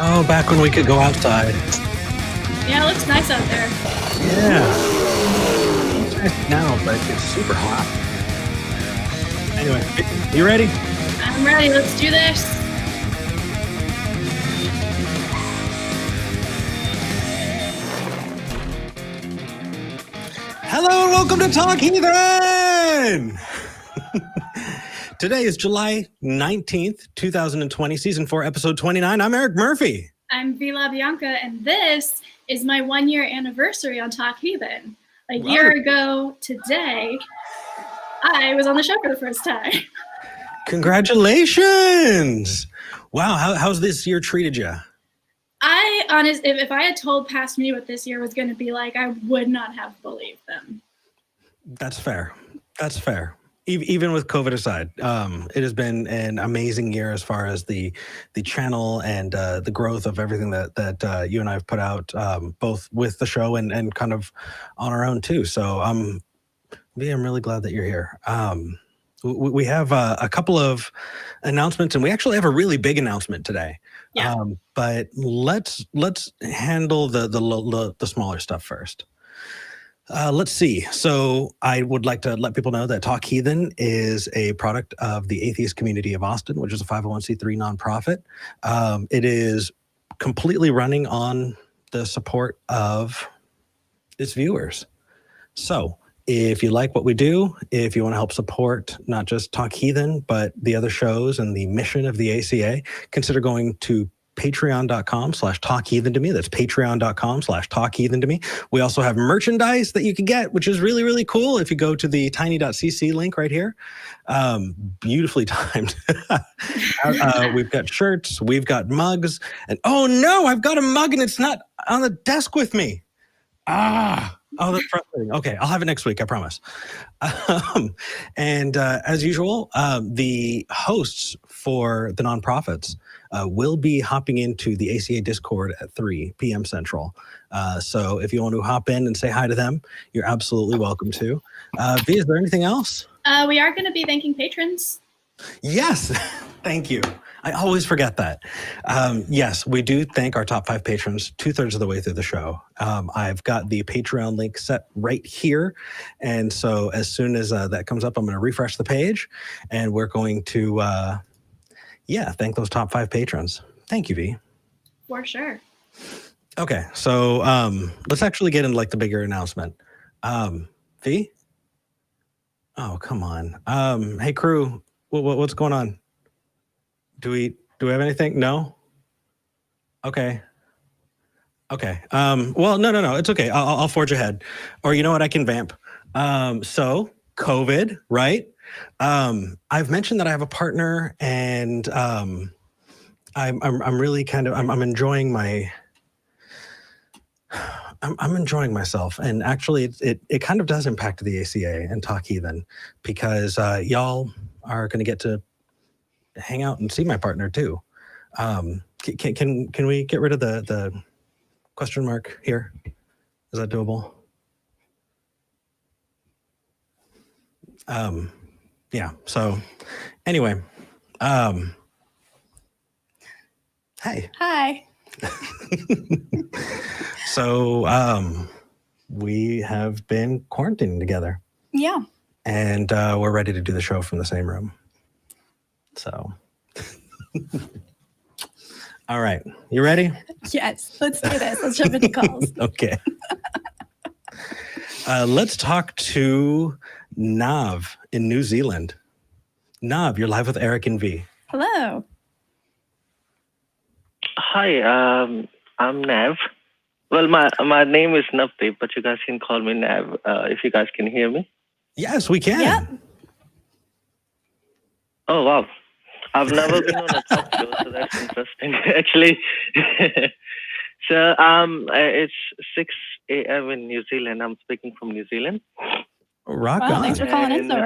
Oh, back when we could go outside. Yeah, it looks nice out there. Yeah. It's nice now, but it's super hot. Anyway, you ready? I'm ready. Let's do this. Hello and welcome to Talk Heathen! Today is July 19th, 2020, Season 4, Episode 29. I'm Eric Murphy. I'm Bianca, and this is my 1-year anniversary on Talk Heathen. A year ago today, I was on the show for the first time. Congratulations! Wow, how's this year treated you? If I had told past me what this year was going to be like, I would not have believed them. That's fair. That's fair. Even with COVID aside, it has been an amazing year as far as the channel and the growth of everything that you and I have put out, both with the show and kind of on our own too. So I'm really glad that you're here. We have a couple of announcements, and we actually have a really big announcement today. Yeah. But let's handle the smaller stuff first. Let's see. So I would like to let people know that Talk Heathen is a product of the Atheist Community of Austin, which is a 501c3 nonprofit. It is completely running on the support of its viewers. So if you like what we do, if you want to help support not just Talk Heathen, but the other shows and the mission of the ACA, consider going to patreon.com/talkheathen to me. That's patreon.com/talkheathen to me. We also have merchandise that you can get, which is really, really cool. If you go to the tiny.cc link right here, beautifully timed. We've got shirts, we've got mugs, and oh no, I've got a mug and it's not on the desk with me. Oh, that's frustrating. Okay, I'll have it next week, I promise. And as usual, the hosts for the nonprofits will be hopping into the ACA Discord at 3 p.m. Central. So if you want to hop in and say hi to them, you're absolutely welcome to. V, is there anything else? We are going to be thanking patrons. Yes, thank you. I always forget that. Yes, we do thank our top 5 patrons 2/3 of the way through the show. I've got the Patreon link set right here. And so as soon as that comes up, I'm going to refresh the page and we're going to, thank those top 5 patrons. Thank you, V. For sure. Okay, so let's actually get into like the bigger announcement. V? Oh, come on. Hey, crew, what's going on? Do we have anything? No? Okay. Well, no. It's okay. I'll forge ahead. Or you know what? I can vamp. So COVID, right? I've mentioned that I have a partner, and I'm really kind of I'm enjoying my. I'm enjoying myself, and actually, it kind of does impact the ACA and Talk Heathen because y'all are going to get to hang out and see my partner too. Can we get rid of the question mark here? Is that doable? Yeah. So anyway, hey. Hi. So we have been quarantining together. Yeah. And we're ready to do the show from the same room. So, all right, you ready? Yes, let's do this. Let's jump into calls. Okay. Let's talk to Nav in New Zealand. Nav, you're live with Eric and V. Hello. Hi, I'm Nav. Well, my name is Navdeep, but you guys can call me Nav if you guys can hear me. Yes, we can. Yep. Oh, wow. I've never been on a talk show, so that's interesting, actually. So it's 6 a.m. in New Zealand. I'm speaking from New Zealand. Rock on. Thanks for calling in, though.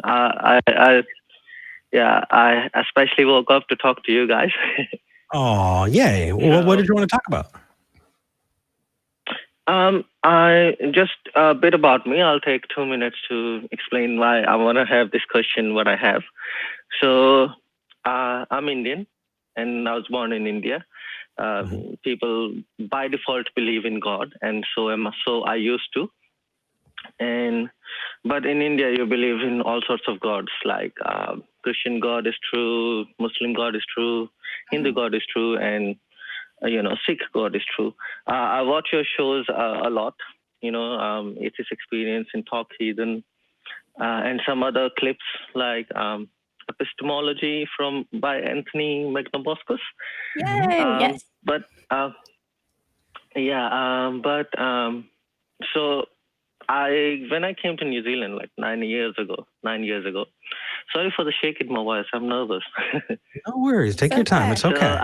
I especially woke up to talk to you guys. Oh, yay. Well, what did you want to talk about? I just a bit about me. I'll take 2 minutes to explain why I want to have this question, what I have. So I'm Indian. and I was born in India. People by default believe in God, and so I used to. But in India, you believe in all sorts of gods, like Christian God is true, Muslim God is true, Hindu God is true, and Sikh God is true. I watch your shows a lot. Atheist Experience in Talk Heathen, and some other clips like Epistemology by Anthony Magnaboscus. Yay! Yes. So when I came to New Zealand like 9 years ago. Sorry for the shake in my voice. I'm nervous. No worries. Take your time. It's okay.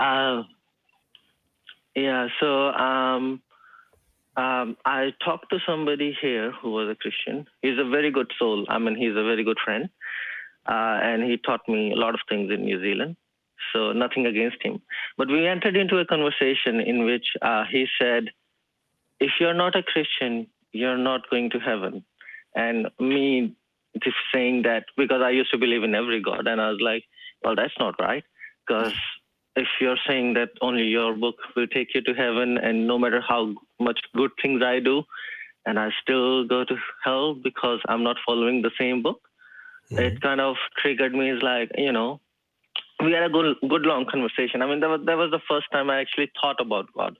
I talked to somebody here who was a Christian. He's a very good soul. I mean, he's a very good friend. And he taught me a lot of things in New Zealand. So nothing against him. But we entered into a conversation in which he said, if you're not a Christian, you're not going to heaven. And me just saying that, because I used to believe in every God. And I was like, well, that's not right. Because if you're saying that only your book will take you to heaven, and no matter how much good things I do, and I still go to hell because I'm not following the same book, it kind of triggered me. It's like, we had a good long conversation. I mean, that was the first time I actually thought about God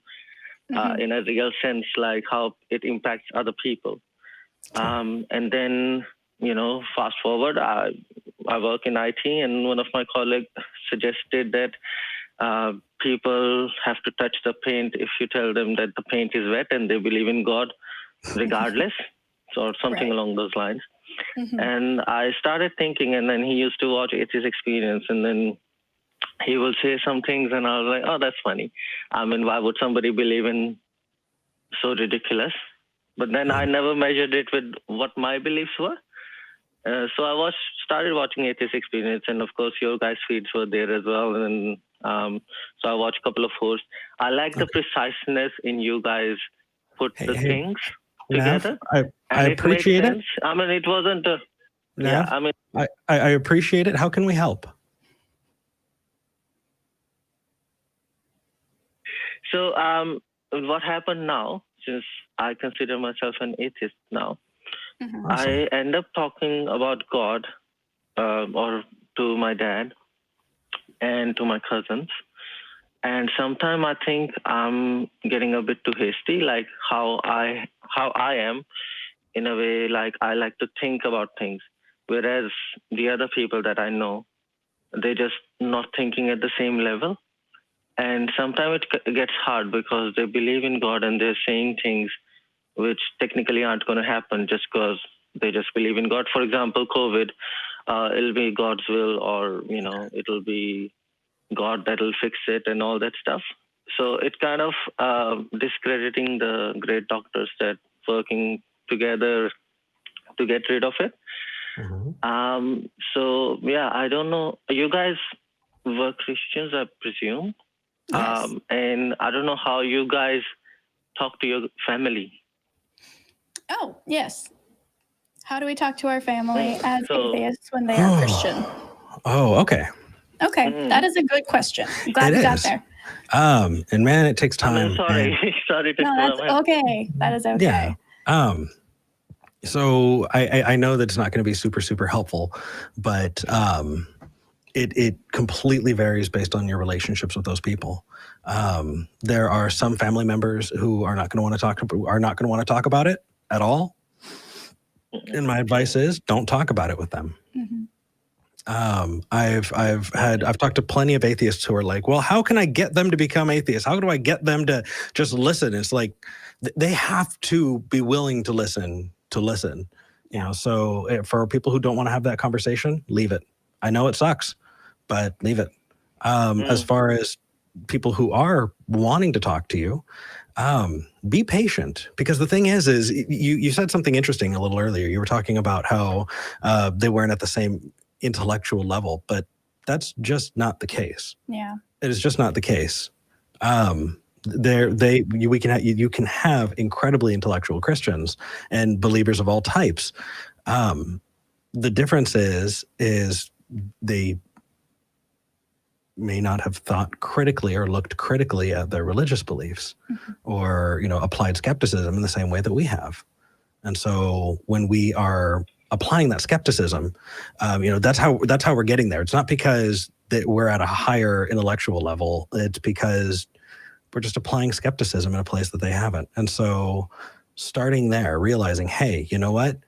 in a real sense, like how it impacts other people. And then, fast forward, I work in IT, and one of my colleagues suggested that people have to touch the paint if you tell them that the paint is wet, and they believe in God regardless, or something along those lines. And I started thinking, and then he used to watch Atheist Experience, and then he will say some things, and I was like, oh, that's funny. I mean, why would somebody believe in so ridiculous? But then I never measured it with what my beliefs were. So I started watching Atheist Experience, and of course your guys' feeds were there as well. And so I watched a couple of hosts. I like the preciseness in you guys put the things together. I appreciate it. I mean, it wasn't. I appreciate it. How can we help? So what happened now, since I consider myself an atheist now, I end up talking about God or to my dad and to my cousins. And sometimes I think I'm getting a bit too hasty, like how I am, in a way, like I like to think about things. Whereas the other people that I know, they're just not thinking at the same level. And sometimes it gets hard because they believe in God and they're saying things which technically aren't going to happen just because they just believe in God. For example, COVID, it'll be God's will, or, it'll be God that'll fix it and all that stuff. So it kind of discrediting the great doctors that working together to get rid of it. I don't know. You guys were Christians, I presume. Yes. And I don't know how you guys talk to your family. Oh, yes. How do we talk to our family as atheists when they are Christian? Oh, okay. Okay, that is a good question. I'm glad we got there. And man, it takes time. Sorry to No, that's okay. That is okay. Yeah. So I know that it's not going to be super, super helpful, but it completely varies based on your relationships with those people. There are some family members who are not going to want to talk about it at all. And my advice is don't talk about it with them. I've talked to plenty of atheists who are like, well, how can I get them to become atheists? How do I get them to just listen? It's like they have to be willing to listen. So for people who don't want to have that conversation, leave it. I know it sucks, but leave it. As far as people who are wanting to talk to you, be patient, because the thing is you said something interesting a little earlier. You were talking about how they weren't at the same intellectual level, but that's just not the case. Yeah, it is just not the case. You can have incredibly intellectual Christians and believers of all types. The difference is may not have thought critically or looked critically at their religious beliefs or, applied skepticism in the same way that we have. And so when we are applying that skepticism, that's how we're getting there. It's not because that we're at a higher intellectual level. It's because we're just applying skepticism in a place that they haven't. And so starting there, realizing, hey, you know what?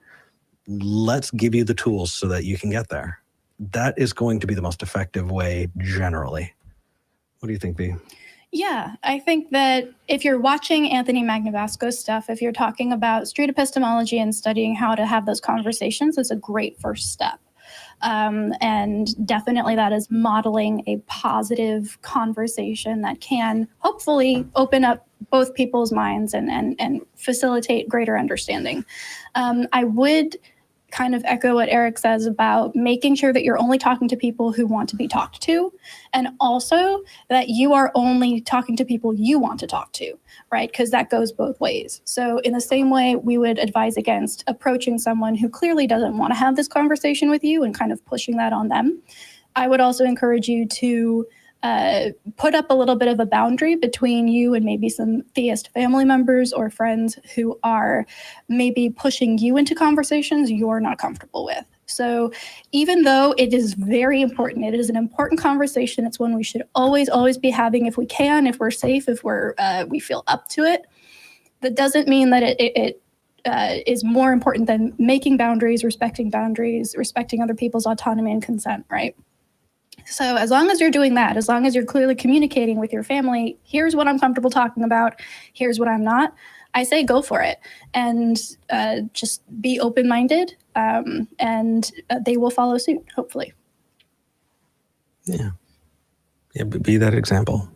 Let's give you the tools so that you can get there. That is going to be the most effective way generally. What do you think, V? Yeah, I think that if you're watching Anthony Magnavasco's stuff, if you're talking about street epistemology and studying how to have those conversations, it's a great first step. And definitely that is modeling a positive conversation that can hopefully open up both people's minds and facilitate greater understanding. I would kind of echo what Eric says about making sure that you're only talking to people who want to be talked to, and also that you are only talking to people you want to talk to, right? Because that goes both ways. So in the same way, we would advise against approaching someone who clearly doesn't want to have this conversation with you and kind of pushing that on them. I would also encourage you to put up a little bit of a boundary between you and maybe some theist family members or friends who are maybe pushing you into conversations you're not comfortable with. So even though it is very important, it is an important conversation. It's one we should always be having if we can, if we're safe, if we feel up to it. That doesn't mean that it is more important than making boundaries, respecting other people's autonomy and consent, right? So as long as you're doing that, as long as you're clearly communicating with your family, here's what I'm comfortable talking about, here's what I'm not, I say go for it. And just be open-minded, and they will follow suit, hopefully. Yeah, be that example.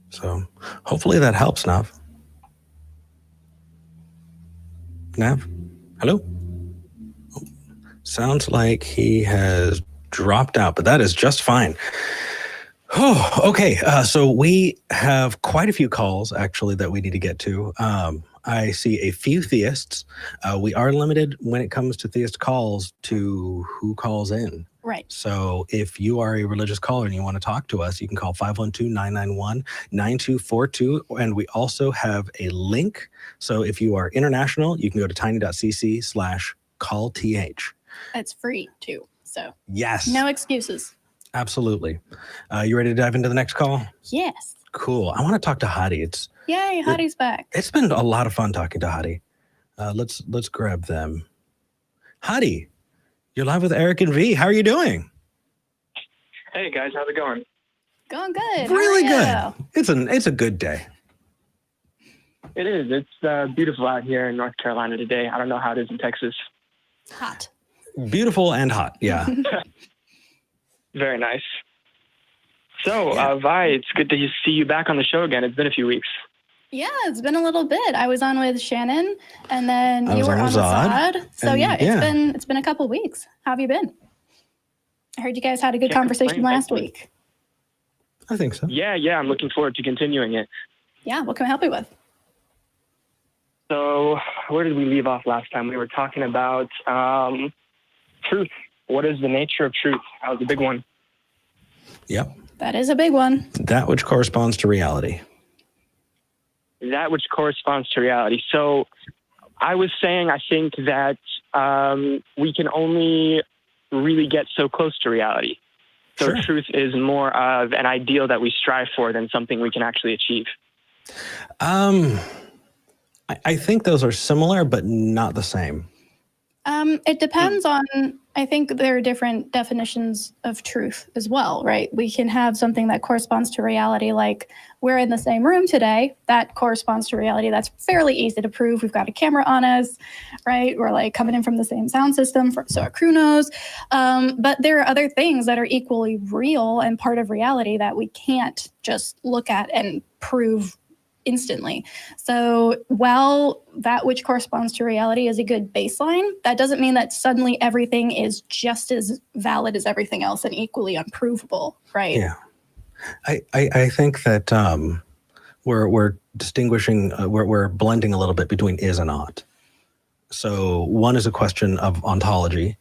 So hopefully that helps, Nav. Nav? Hello? Oh, sounds like he has dropped out, but that is just fine. Oh, okay. So we have quite a few calls actually that we need to get to. I see a few theists. We are limited when it comes to theist calls to who calls in. Right. So if you are a religious caller and you want to talk to us, you can call 512-991-9242. And we also have a link. So if you are international, you can go to tiny.cc/callth. It's free too. So yes, no excuses. Absolutely. You ready to dive into the next call? Yes. Cool. I want to talk to Hadi. Yay, Hadi's back. It's been a lot of fun talking to Hadi. Let's grab them. Hadi, you're live with Eric and V. How are you doing? Hey guys, how's it going? Going good. Really How are good. It's a good day. It is. It's beautiful out here in North Carolina today. I don't know how it is in Texas. you? Hot. Beautiful and hot. Yeah. Very nice. So, Vi, it's good to see you back on the show again. It's been a few weeks. Yeah, it's been a little bit. I was on with Shannon, and then you were on with Zod. Zod. So it's been a couple weeks. How have you been? I heard you guys had a good conversation last week. I think so. Yeah. I'm looking forward to continuing it. Yeah, what can I help you with? So, where did we leave off last time? We were talking about truth. What is the nature of truth? That was a big one. Yep. That is a big one. That which corresponds to reality. That which corresponds to reality. So I was saying, I think that we can only really get so close to reality. So Sure. Truth is more of an ideal that we strive for than something we can actually achieve. I think those are similar, but not the same. It depends on, I think there are different definitions of truth as well, right? We can have something that corresponds to reality, like we're in the same room today. That corresponds to reality. That's fairly easy to prove. We've got a camera on us, right? We're like coming in from the same sound system, so our crew knows. But there are other things that are equally real and part of reality that we can't just look at and prove instantly. So while that which corresponds to reality is a good baseline, that doesn't mean that suddenly everything is just as valid as everything else and equally unprovable, right? Yeah. I think that we're distinguishing, we're blending a little bit between is and ought. So one is a question of ontology,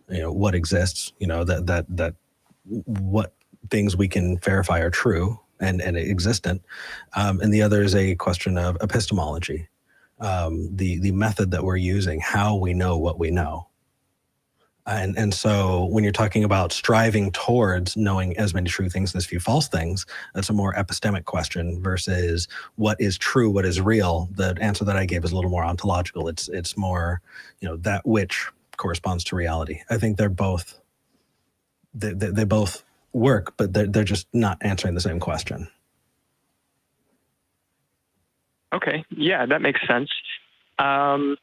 what exists, that what things we can verify are true and existent. And the other is a question of epistemology, the method that we're using, how we know what we know. And so when you're talking about striving towards knowing as many true things as few false things, that's a more epistemic question versus what is true, what is real. The answer that I gave is a little more ontological. It's more, that which corresponds to reality. I think they're both, they both work, but they're just not answering the same question. Okay, yeah, that makes sense. So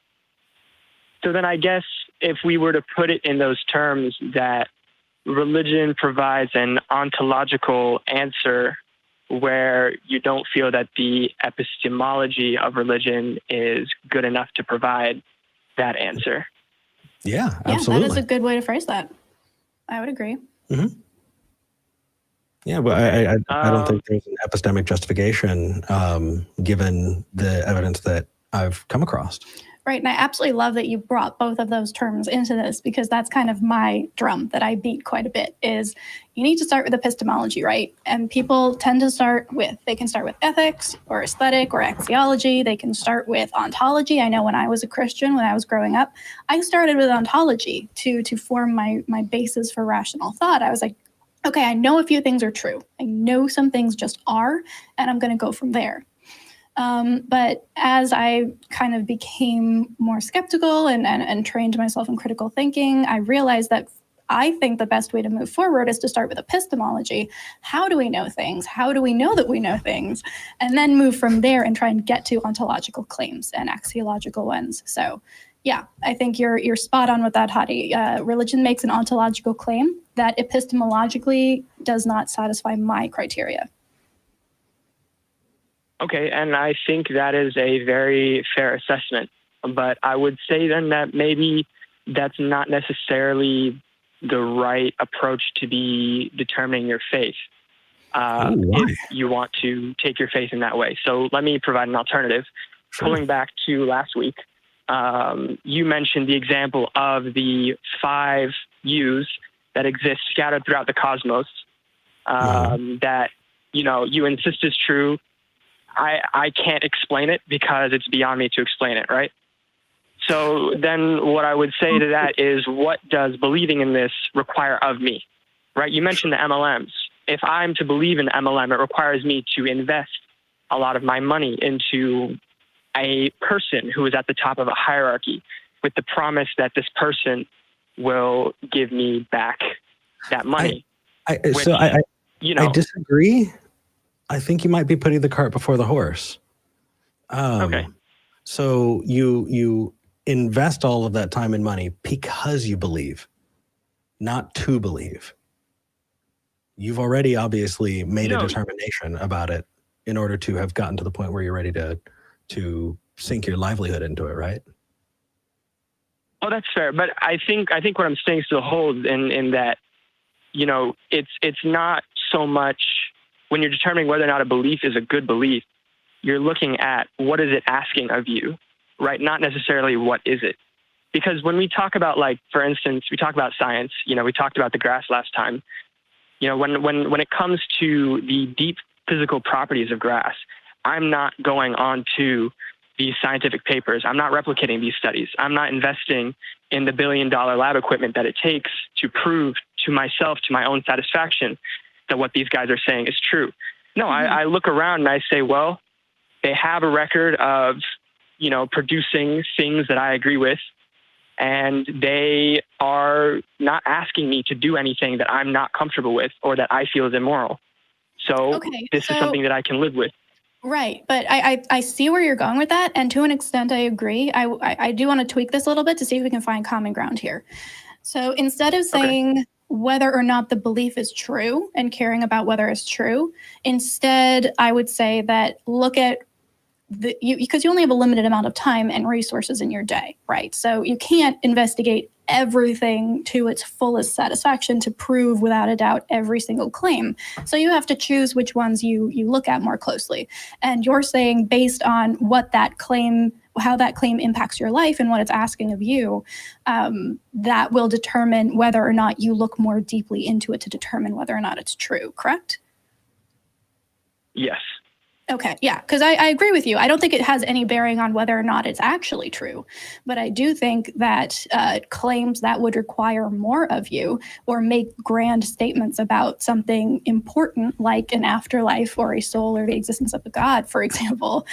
then I guess if we were to put it in those terms, that religion provides an ontological answer where you don't feel that the epistemology of religion is good enough to provide that answer. Yeah, absolutely. That is a good way to phrase that. I would agree. Mm-hmm. Yeah, but I don't think there's an epistemic justification given the evidence that I've come across. Right, and I absolutely love that you brought both of those terms into this, because that's kind of my drum that I beat quite a bit, is you need to start with epistemology, right? And people tend to they can start with ethics or aesthetic or axiology. They can start with ontology. I know when I was a Christian, when I was growing up, I started with ontology to form my basis for rational thought. I was like, okay, I know a few things are true. I know some things just are, and I'm going to go from there. But as I kind of became more skeptical and trained myself in critical thinking, I realized that I think the best way to move forward is to start with epistemology. How do we know things? How do we know that we know things? And then move from there and try and get to ontological claims and axiological ones. So yeah, I think you're spot on with that, Hadi. Religion makes an ontological claim that epistemologically does not satisfy my criteria. Okay, and I think that is a very fair assessment. But I would say then that maybe that's not necessarily the right approach to be determining your faith if you want to take your faith in that way. So let me provide an alternative. Sure. Pulling back to last week, you mentioned the example of the 5 U's that exist scattered throughout the cosmos that, you insist is true. I can't explain it because it's beyond me to explain it, right? So then what I would say to that is, what does believing in this require of me, right? You mentioned the MLMs. If I'm to believe in the MLM, it requires me to invest a lot of my money into a person who is at the top of a hierarchy with the promise that this person will give me back that money. I disagree. I think you might be putting the cart before the horse. Okay. So you invest all of that time and money because you believe, not to believe. You've already obviously made a determination about it in order to have gotten to the point where you're ready to sink your livelihood into it, right? Oh, that's fair. But I think what I'm saying still holds in that, it's not so much when you're determining whether or not a belief is a good belief, you're looking at what is it asking of you, right? Not necessarily what is it. Because when we talk about, like, for instance, we talk about science, we talked about the grass last time. When it comes to the deep physical properties of grass, I'm not going on to these scientific papers. I'm not replicating these studies. I'm not investing in the billion-dollar lab equipment that it takes to prove to myself, to my own satisfaction, that what these guys are saying is true. No, I look around and I say, well, they have a record of, producing things that I agree with, and they are not asking me to do anything that I'm not comfortable with or that I feel is immoral. So this is something that I can live with. Right. But I see where you're going with that. And to an extent, I agree. I do want to tweak this a little bit to see if we can find common ground here. So instead of saying whether or not the belief is true and caring about whether it's true, instead, I would say that look at because you only have a limited amount of time and resources in your day, right? So you can't investigate everything to its fullest satisfaction to prove without a doubt every single claim. So you have to choose which ones you look at more closely. And you're saying based on what that claim, that claim impacts your life and what it's asking of you, that will determine whether or not you look more deeply into it to determine whether or not it's true, correct? Yes. Okay, yeah, because I agree with you. I don't think it has any bearing on whether or not it's actually true, but I do think that claims that would require more of you or make grand statements about something important like an afterlife or a soul or the existence of a God, for example,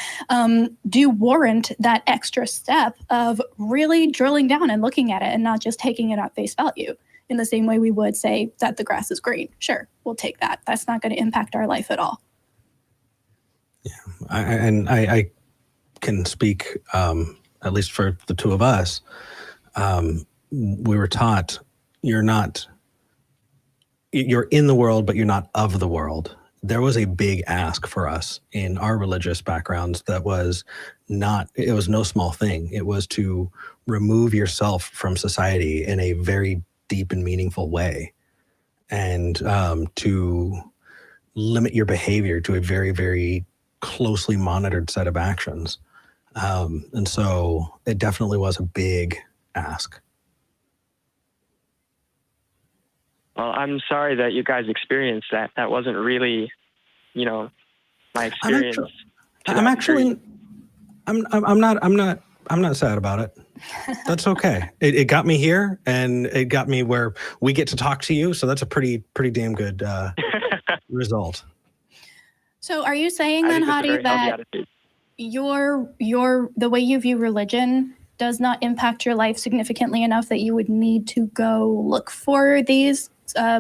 do warrant that extra step of really drilling down and looking at it and not just taking it at face value in the same way we would say that the grass is green. Sure, we'll take that. That's not going to impact our life at all. I can speak, at least for the two of us, we were taught you're in the world, but you're not of the world. There was a big ask for us in our religious backgrounds it was no small thing. It was to remove yourself from society in a very deep and meaningful way, and to limit your behavior to a very, very closely monitored set of actions. And so it definitely was a big ask. Well, I'm sorry that you guys experienced that. That wasn't really, my experience. I'm not sad about it. That's okay. It got me here, and it got me where we get to talk to you. So that's a pretty damn good result. So are you saying then, Hadi, that the way you view religion does not impact your life significantly enough that you would need to go look for these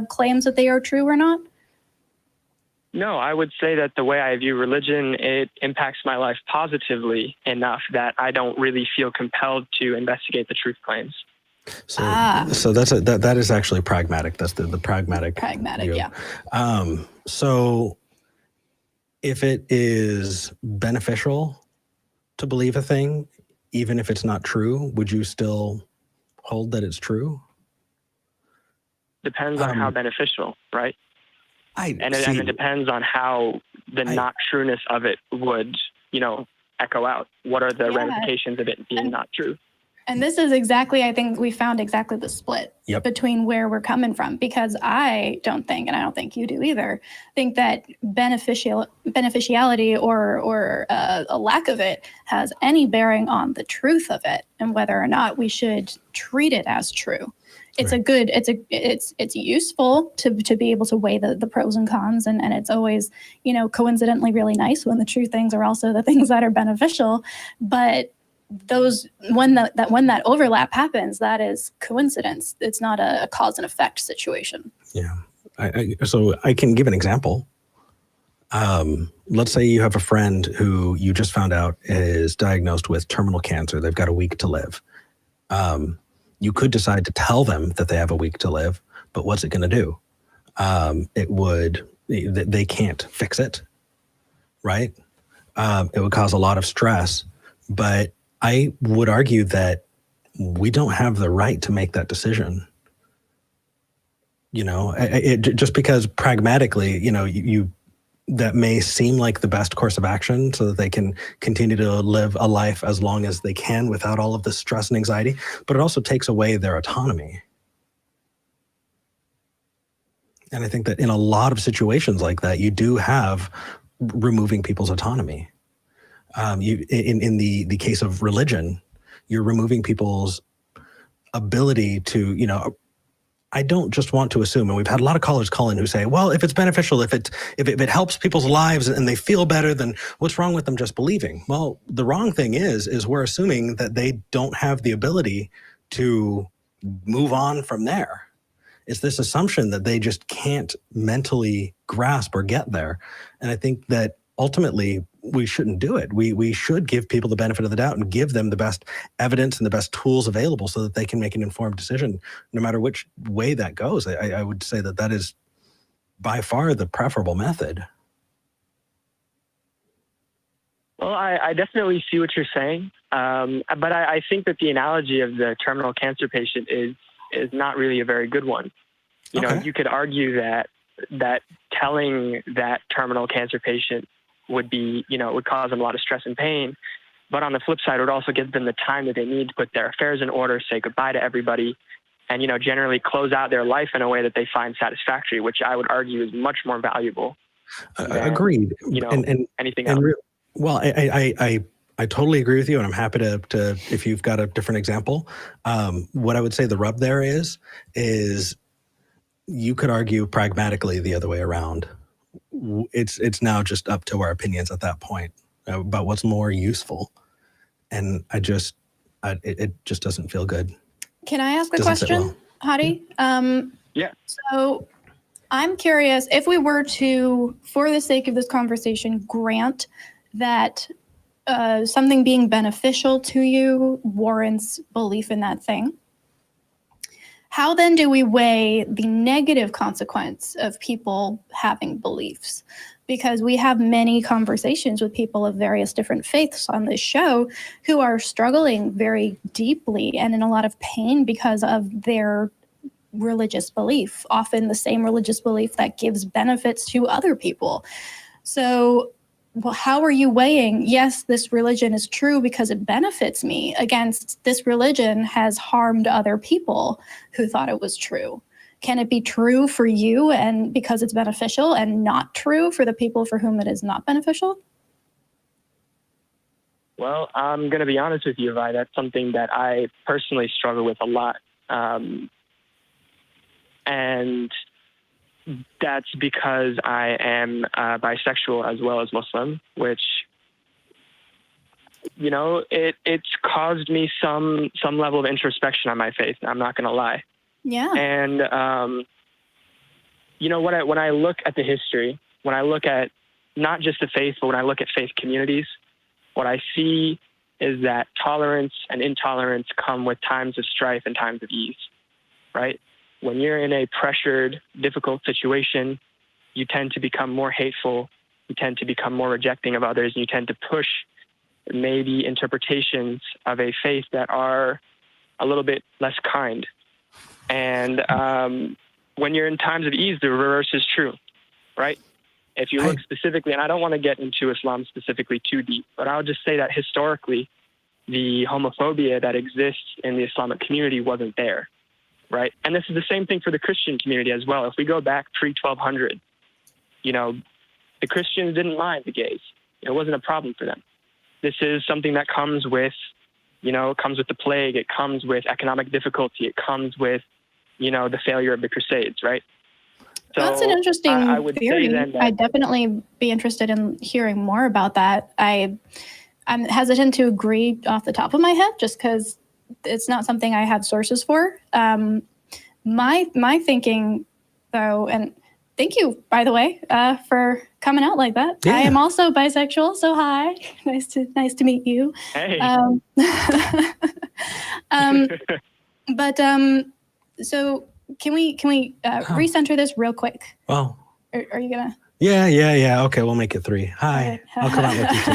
claims that they are true or not? No, I would say that the way I view religion, it impacts my life positively enough that I don't really feel compelled to investigate the truth claims. So that is actually pragmatic. That's the pragmatic view. Yeah. So if it is beneficial to believe a thing, even if it's not true, would you still hold that it's true? Depends on how beneficial, right? It depends on how the not trueness of it would, echo out. What are the ramifications of it being not true? And this is exactly, I think we found exactly the split between where we're coming from, because I don't think, and I don't think you do either, think that beneficiality or a lack of it has any bearing on the truth of it and whether or not we should treat it as true. It's it's useful to be able to weigh the pros and cons, and it's always, coincidentally really nice when the true things are also the things that are beneficial. But when that overlap happens, that is coincidence. It's not a cause and effect situation. Yeah. So I can give an example. Let's say you have a friend who you just found out is diagnosed with terminal cancer. They've got a week to live. You could decide to tell them that they have a week to live, but what's it going to do? They can't fix it, right? It would cause a lot of stress, but I would argue that we don't have the right to make that decision. Just because pragmatically, that may seem like the best course of action so that they can continue to live a life as long as they can without all of the stress and anxiety, but it also takes away their autonomy. And I think that in a lot of situations like that, you do have removing people's autonomy. In the case of religion, you're removing people's ability to, I don't just want to assume, and we've had a lot of callers call in who say, well, if it's beneficial, if it helps people's lives and they feel better, then what's wrong with them just believing? Well, the wrong thing is we're assuming that they don't have the ability to move on from there. It's this assumption that they just can't mentally grasp or get there. And I think that ultimately we shouldn't do it. We should give people the benefit of the doubt and give them the best evidence and the best tools available so that they can make an informed decision, no matter which way that goes. I would say that is by far the preferable method. Well, I definitely see what you're saying. But I think that the analogy of the terminal cancer patient is not really a very good one. You could argue that telling that terminal cancer patient would be, would cause them a lot of stress and pain. But on the flip side, it would also give them the time that they need to put their affairs in order, say goodbye to everybody, and, you know, generally close out their life in a way that they find satisfactory, which I would argue is much more valuable. Agreed. You know, and anything else. Well, I totally agree with you, and I'm happy to if you've got a different example. What I would say the rub there is you could argue pragmatically the other way around. It's now just up to our opinions at that point about what's more useful, and it just doesn't feel good. Can I ask a Doesn't sit question, well. Hadi? Yeah. So I'm curious, if we were to, for the sake of this conversation, grant that something being beneficial to you warrants belief in that thing, how then do we weigh the negative consequence of people having beliefs? Because we have many conversations with people of various different faiths on this show who are struggling very deeply and in a lot of pain because of their religious belief, often the same religious belief that gives benefits to other people. So, well, how are you weighing, yes, this religion is true because it benefits me, against this religion has harmed other people who thought it was true? Can it be true for you and because it's beneficial, and not true for the people for whom it is not beneficial? Well, I'm going to be honest with you, Vi. That's something that I personally struggle with a lot. And that's because I am bisexual as well as Muslim, which, you know, it's caused me some level of introspection on my faith. I'm not going to lie. Yeah. And, you know, when I look at the history, when I look at not just the faith, but when I look at faith communities, what I see is that tolerance and intolerance come with times of strife and times of ease, right? When you're in a pressured, difficult situation, you tend to become more hateful, you tend to become more rejecting of others, and you tend to push maybe interpretations of a faith that are a little bit less kind. And when you're in times of ease, the reverse is true, right? If you look specifically, and I don't want to get into Islam specifically too deep, but I'll just say that historically, the homophobia that exists in the Islamic community wasn't there, right? And this is the same thing for the Christian community as well. If we go back pre-1200, you know, the Christians didn't mind the gays. It wasn't a problem for them. This is something that comes with, you know, it comes with the plague. It comes with economic difficulty. It comes with, you know, the failure of the Crusades, right? So that's an interesting I would theory. say then that, I'd definitely be interested in hearing more about that. I'm hesitant to agree off the top of my head just because it's not something I have sources for. My thinking, though, and thank you, by the way, for coming out like that. Yeah. I am also bisexual, so hi, nice to meet you. hey, So can we recenter this real quick? Well, Are you gonna? yeah. Okay, we'll make it 3. Hi, Okay. I'll come out with you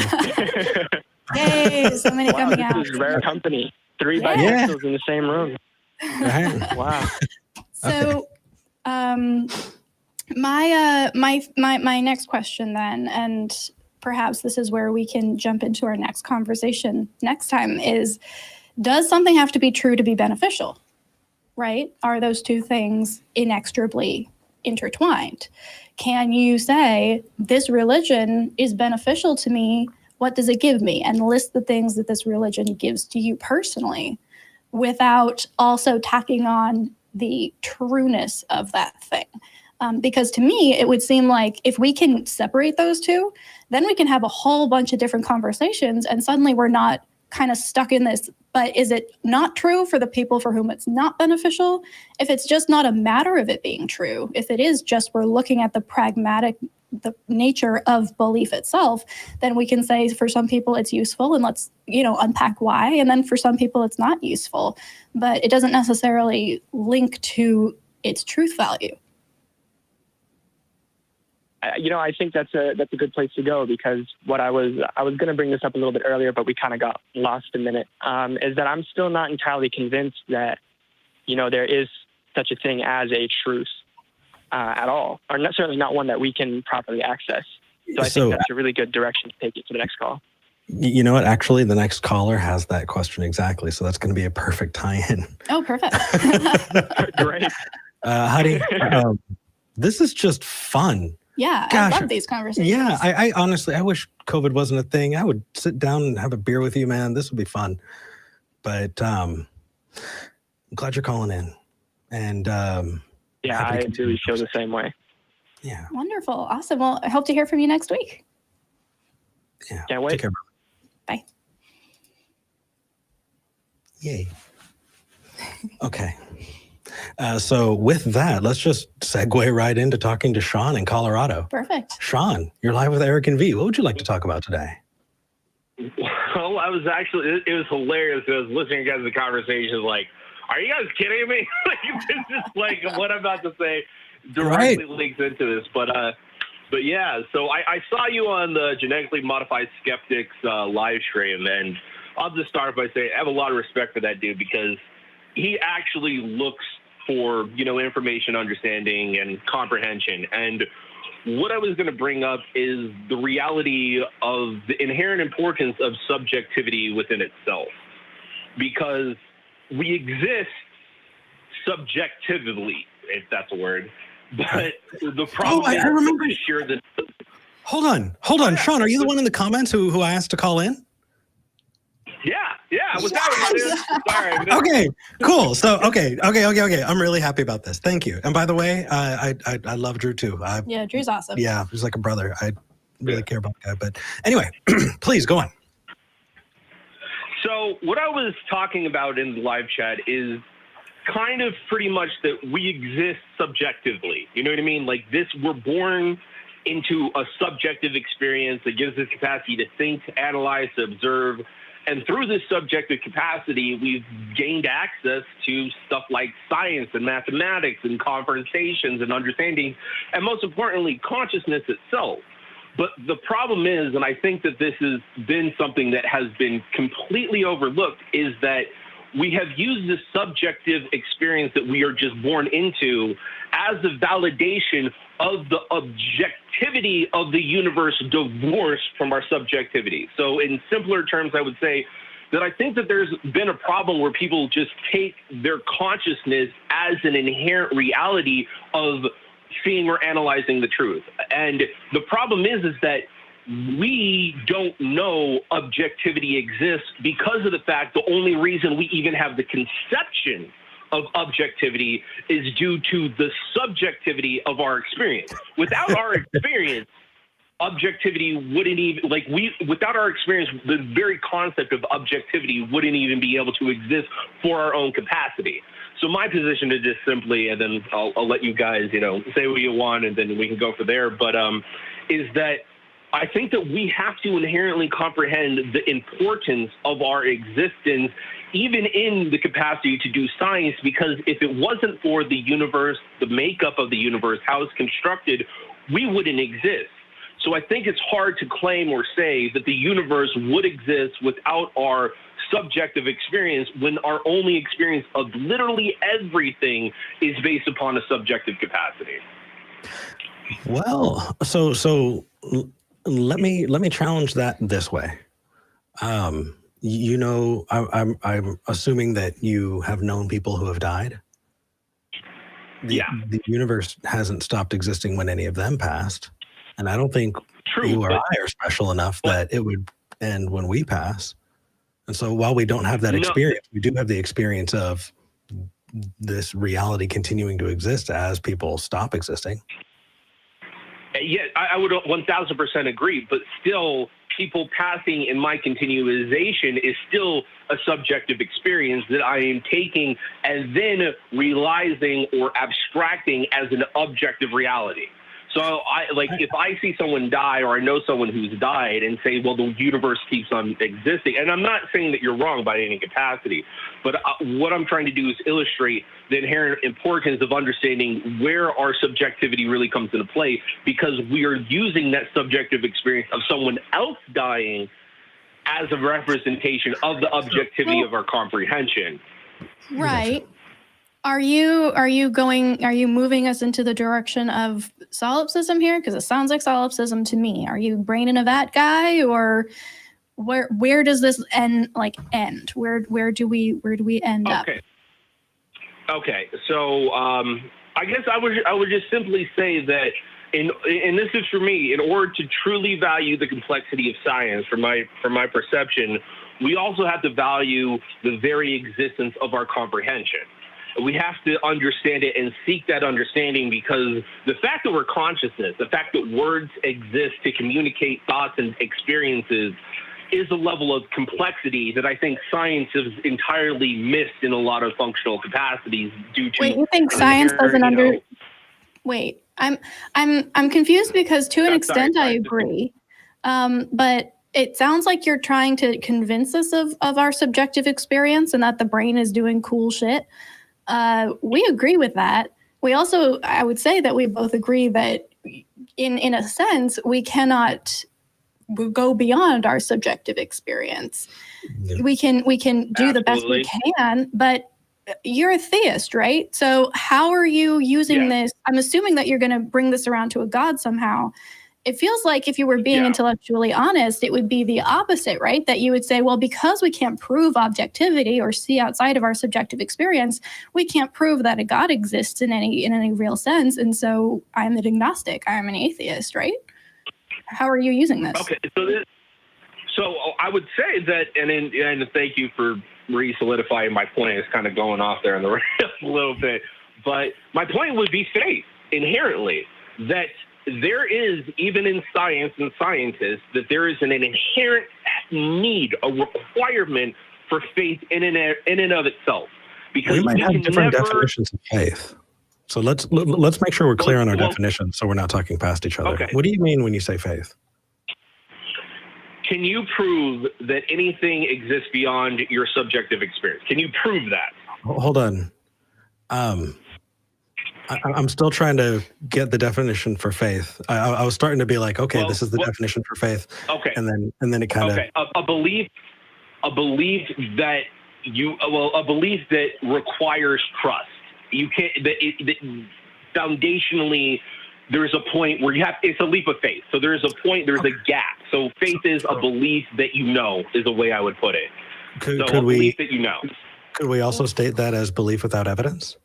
too. Yay, so many wow, coming this out. is rare company. 3 Yeah. bisexuals in the same room. Right? Wow. So, my next question then, and perhaps this is where we can jump into our next conversation next time, is: does something have to be true to be beneficial? Right? Are those two things inextricably intertwined? Can you say this religion is beneficial to me? What does it give me? And list the things that this religion gives to you personally, without also tacking on the trueness of that thing. Because to me, it would seem like if we can separate those two, then we can have a whole bunch of different conversations, and suddenly we're not kind of stuck in this, but is it not true for the people for whom it's not beneficial? If it's just not a matter of it being true, if it is just we're looking at the pragmatic, the nature of belief itself, then we can say for some people it's useful, and let's, you know, unpack why. And then for some people it's not useful, but it doesn't necessarily link to its truth value. You know, I think that's a good place to go, because what I was going to bring this up a little bit earlier, but we kind of got lost a minute, is that I'm still not entirely convinced that, you know, there is such a thing as a truth at all, or certainly not one that we can properly access. So I think that's a really good direction to take it to the next call. You know what? Actually, the next caller has that question exactly. So that's going to be a perfect tie-in. Oh, perfect. Great. Hadi, this is just fun. Yeah, Gosh, I love these conversations. Yeah, I honestly, I wish COVID wasn't a thing. I would sit down and have a beer with you, man. This would be fun. But I'm glad you're calling in. And Yeah, happy to I continue really the feel the conversation. same way. Yeah. Wonderful. Awesome. Well, I hope to hear from you next week. Yeah. Can't wait. Take care. Bye. Yay. Okay. So with that, let's just segue right into talking to Shawn in Colorado. Perfect. Shawn, you're live with Eric and V. What would you like to talk about today? Well, I was actually, it was hilarious. I was listening to you guys' the conversation, like, are you guys kidding me? Like, this is like what I'm about to say directly links into this. But yeah, so I saw you on the Genetically Modified Skeptics live stream, and I'll just start by saying I have a lot of respect for that dude because he actually looks for, information, understanding, and comprehension. And what I was going to bring up is the reality of the inherent importance of subjectivity within itself, because we exist subjectively, if that's a word. But the problem I remember. is sure that. Hold on. Shawn, are you the one in the comments who I asked to call in? Yeah. What's that? Sorry. Okay, cool. So, okay. I'm really happy about this. Thank you. And by the way, I love Drew too. Yeah, Drew's awesome. Yeah, he's like a brother. I really care about the guy. But anyway, please go on. So what I was talking about in the live chat is kind of pretty much that we exist subjectively. You know what I mean? Like this, we're born into a subjective experience that gives us capacity to think, to analyze, to observe. And through this subjective capacity, we've gained access to stuff like science and mathematics and conversations and understanding, and most importantly, consciousness itself. But the problem is, and I think that this has been something that has been completely overlooked, is that we have used this subjective experience that we are just born into as a validation of the objectivity of the universe divorced from our subjectivity. So in simpler terms, I would say that I think that there's been a problem where people just take their consciousness as an inherent reality of seeing or analyzing the truth. And the problem is that we don't know objectivity exists because of the fact the only reason we even have the conception of objectivity is due to the subjectivity of our experience. Without our experience, objectivity wouldn't even, without our experience, the very concept of objectivity wouldn't even be able to exist for our own capacity. So my position is just simply, and then I'll let you guys, say what you want, and then we can go from there. But is that I think that we have to inherently comprehend the importance of our existence, even in the capacity to do science, because if it wasn't for the universe, the makeup of the universe, how it's constructed, we wouldn't exist. So I think it's hard to claim or say that the universe would exist without our subjective experience when our only experience of literally everything is based upon a subjective capacity. Well, so let me challenge that this way. I'm assuming that you have known people who have died. The universe hasn't stopped existing when any of them passed. And I don't think you or I are special enough that it would end when we pass. And so while we don't have that experience, we do have the experience of this reality continuing to exist as people stop existing. Yeah, I would 1000% agree, but still people passing in my continuization is still a subjective experience that I am taking and then realizing or abstracting as an objective reality. So if I see someone die or I know someone who's died and say, well, the universe keeps on existing. And I'm not saying that you're wrong by any capacity, but what I'm trying to do is illustrate the inherent importance of understanding where our subjectivity really comes into play, because we are using that subjective experience of someone else dying as a representation of the objectivity of our comprehension. Right. Are you moving us into the direction of solipsism here? Because it sounds like solipsism to me. Are you brain in a vat guy, or where does this end? Where do we end up? Okay. So I guess I would just simply say that, and this is for me, in order to truly value the complexity of science, from my perception, we also have to value the very existence of our comprehension. We have to understand it and seek that understanding, because the fact that we're consciousness, the fact that words exist to communicate thoughts and experiences, is a level of complexity that I think science has entirely missed in a lot of functional capacities due to. Wait, you think science doesn't Wait, I'm confused, because to an extent I agree, but it sounds like you're trying to convince us of our subjective experience and that the brain is doing cool shit. We agree with that. We also, I would say that we both agree that in a sense, we cannot go beyond our subjective experience. Yeah. We can do the best we can, but you're a theist, right? So how are you using this? I'm assuming that you're going to bring this around to a God somehow. It feels like if you were being intellectually honest, it would be the opposite, right? That you would say, well, because we can't prove objectivity or see outside of our subjective experience, we can't prove that a God exists in any real sense. And so I'm an agnostic. I'm an atheist, right? How are you using this? Okay, so I would say that, and thank you for re-solidifying my point. It's kind of going off there on the rails a little bit, but my point would be faith inherently, that there is, even in science and scientists, that there is an inherent need, a requirement for faith in and of itself. Because we might have different definitions of faith. So let's make sure we're clear on our definitions, so we're not talking past each other. Okay. What do you mean when you say faith? Can you prove that anything exists beyond your subjective experience? Can you prove that? Hold on. I'm still trying to get the definition for faith. I was starting to be like, okay, this is the definition for faith. Okay. And then it kind of a belief that a belief that requires trust. You can't. Foundationally, there's a point where it's a leap of faith. So there's a point. There's a gap. So faith is a belief that you know, is the way I would put it. Could belief that you know. Could we also state that as belief without evidence?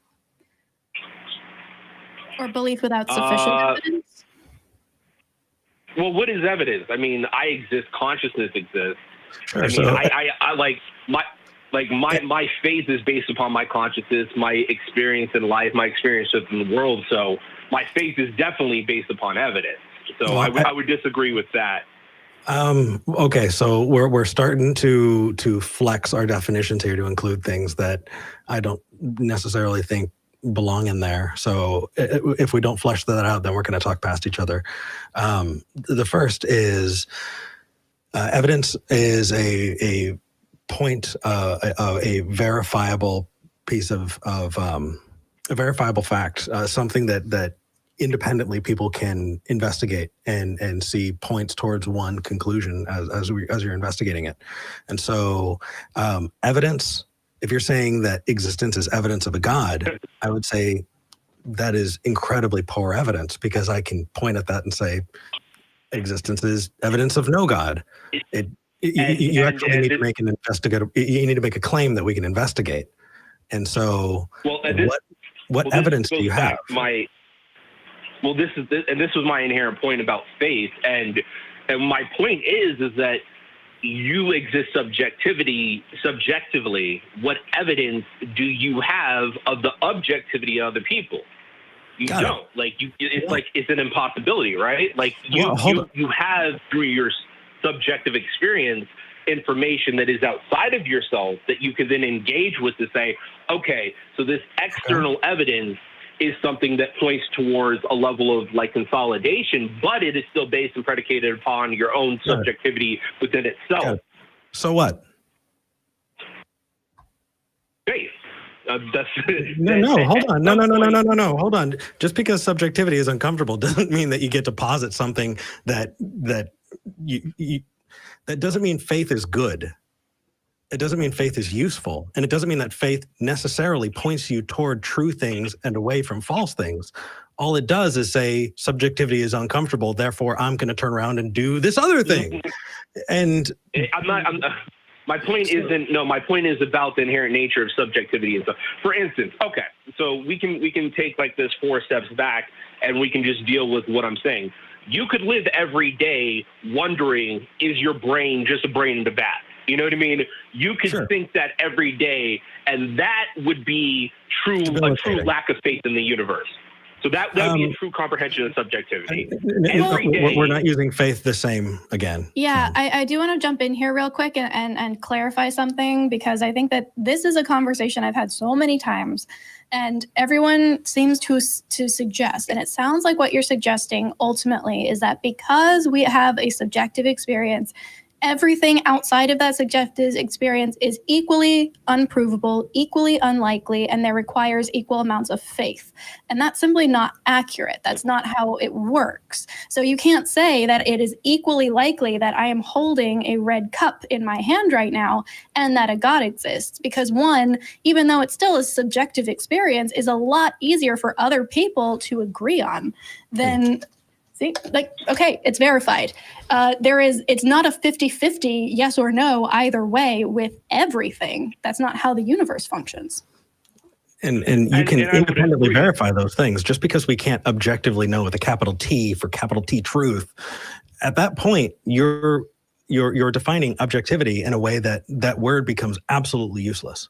Or belief without sufficient evidence? Well, what is evidence? I mean, I exist. Consciousness exists. Sure, I mean, I like my faith is based upon my consciousness, my experience in life, my experience in the world. So my faith is definitely based upon evidence. So I would disagree with that. Okay, so we're starting to flex our definitions here to include things that I don't necessarily think belong in there. So if we don't flesh that out, then we're going to talk past each other. The first is evidence is a point, a verifiable piece of a verifiable fact, something that independently people can investigate and see points towards one conclusion as you're investigating it. And so evidence, if you're saying that existence is evidence of a God, I would say that is incredibly poor evidence, because I can point at that and say existence is evidence of no God. You actually need to make an investigative. You need to make a claim that we can investigate. And so, what evidence do you have? This was my inherent point about faith, and my point is that you exist subjectively. What evidence do you have of the objectivity of other people? You don't. It's an impossibility, right? Like you have, through your subjective experience, information that is outside of yourself that you can then engage with to say, okay, so this external evidence is something that points towards a level of consolidation, but it is still based and predicated upon your own subjectivity within itself. So what? Faith. Hold on. No. Hold on. Just because subjectivity is uncomfortable doesn't mean that you get to posit something that doesn't mean faith is good. It doesn't mean faith is useful. And it doesn't mean that faith necessarily points you toward true things and away from false things. all it does is say subjectivity is uncomfortable, therefore I'm going to turn around and do this other thing. And my point isn't, no, my point is about the inherent nature of subjectivity and stuff. For instance, okay, so we can take like this 4 steps back and we can just deal with what I'm saying. You could live every day wondering, is your brain just a brain in a vat? You know what I mean? You could think that every day, and that would be a true lack of faith in the universe. So that would be a true comprehension of subjectivity. We're not using faith the same again. Yeah, I do want to jump in here real quick and clarify something, because I think that this is a conversation I've had so many times, and everyone seems to suggest, and it sounds like what you're suggesting ultimately is that because we have a subjective experience, everything outside of that subjective experience is equally unprovable, equally unlikely, and there requires equal amounts of faith. And that's simply not accurate. That's not how it works. So you can't say that it is equally likely that I am holding a red cup in my hand right now and that a God exists. Because one, even though it's still a subjective experience, is a lot easier for other people to agree on than... See, like, okay, it's verified. It's not a 50-50 yes or no either way with everything. That's not how the universe functions. And you can independently verify those things. Just because we can't objectively know with a capital T for capital T truth, at that point, you're defining objectivity in a way that that word becomes absolutely useless.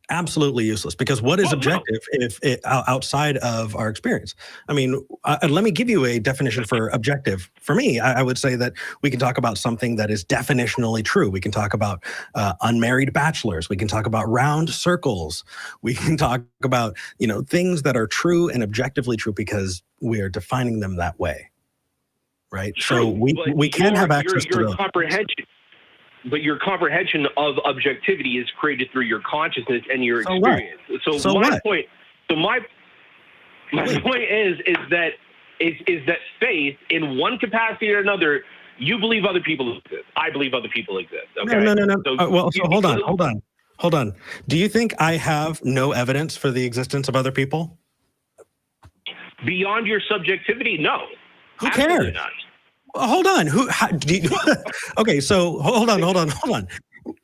Absolutely useless, because what is objective if it outside of our experience? I mean, let me give you a definition for objective. For me, I would say that we can talk about something that is definitionally true. We can talk about unmarried bachelors. We can talk about round circles. We can talk about, things that are true and objectively true because we are defining them that way, right? True, so we can have access to those. But your comprehension of objectivity is created through your consciousness and your experience. My point is that faith, in one capacity or another, you believe other people exist. I believe other people exist. Okay? No. So hold on. Do you think I have no evidence for the existence of other people? Beyond your subjectivity, no. Who cares? Not. Hold on. Okay, so hold on.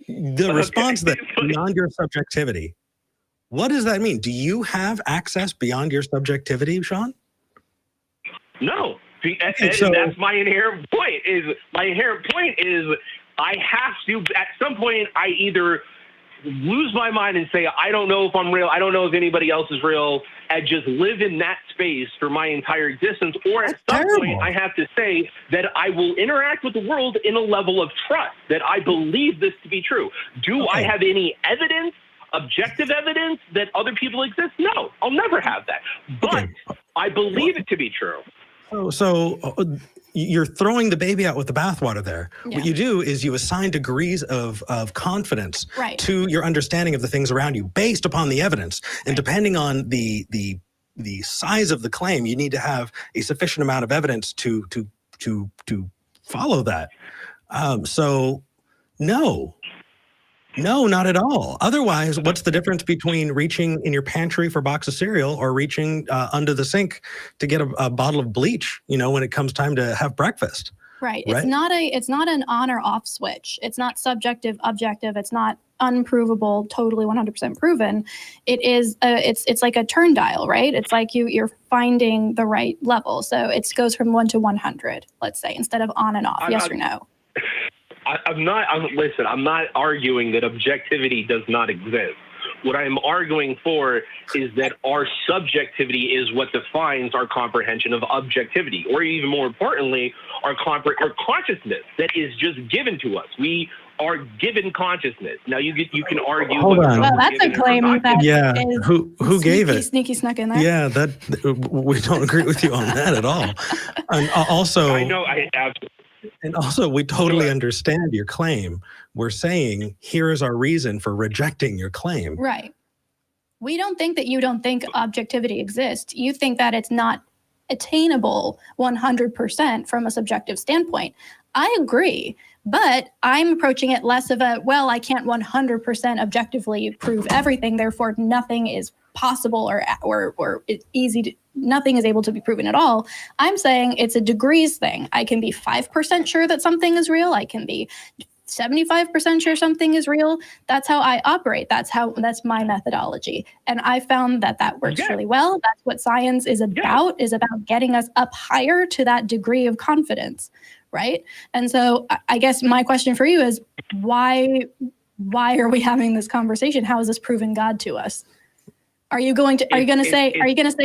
The response that beyond your subjectivity, what does that mean? Do you have access beyond your subjectivity, Shawn? No. And that's my inherent point. My inherent point is I have to, at some point, I either lose my mind and say, I don't know if I'm real, I don't know if anybody else is real, and just live in that space for my entire existence, or at some point I have to say that I will interact with the world in a level of trust, that I believe this to be true. Do I have any evidence, objective evidence, that other people exist? No, I'll never have that. But I believe it to be true. So you're throwing the baby out with the bathwater there. Yeah. What you do is you assign degrees of confidence to your understanding of the things around you based upon the evidence. And depending on the size of the claim, you need to have a sufficient amount of evidence to follow that. No, not at all. Otherwise, what's the difference between reaching in your pantry for a box of cereal or reaching under the sink to get a bottle of bleach, when it comes time to have breakfast? Right. It's not an on or off switch. It's not subjective, objective. It's not unprovable, totally 100% proven. It is, it's like a turn dial, right? It's like you're finding the right level. So it goes from 1 to 100, let's say, instead of on and off, yes or no. I'm not arguing that objectivity does not exist. What I'm arguing for is that our subjectivity is what defines our comprehension of objectivity, or even more importantly, our consciousness that is just given to us. We are given consciousness. Now you can argue. Hold on. Well, that's a claim that who gave it? Sneaky snuck in there. Yeah, we don't agree with you on that at all. And also, I know I absolutely. And also, we totally understand your claim. We're saying, here is our reason for rejecting your claim. Right. We don't think that you don't think objectivity exists. You think that it's not attainable 100% from a subjective standpoint. I agree, but I'm approaching it less of I can't 100% objectively prove everything, therefore nothing is possible or it's easy to, nothing is able to be proven at all. I'm saying it's a degrees thing. I can be 5% sure that something is real. I can be 75% sure something is real. That's how I operate. That's my methodology. And I found that works really well. That's what science is about, is about getting us up higher to that degree of confidence, right? And so I guess my question for you is, why are we having this conversation? How is this proving God to us? Are you going to say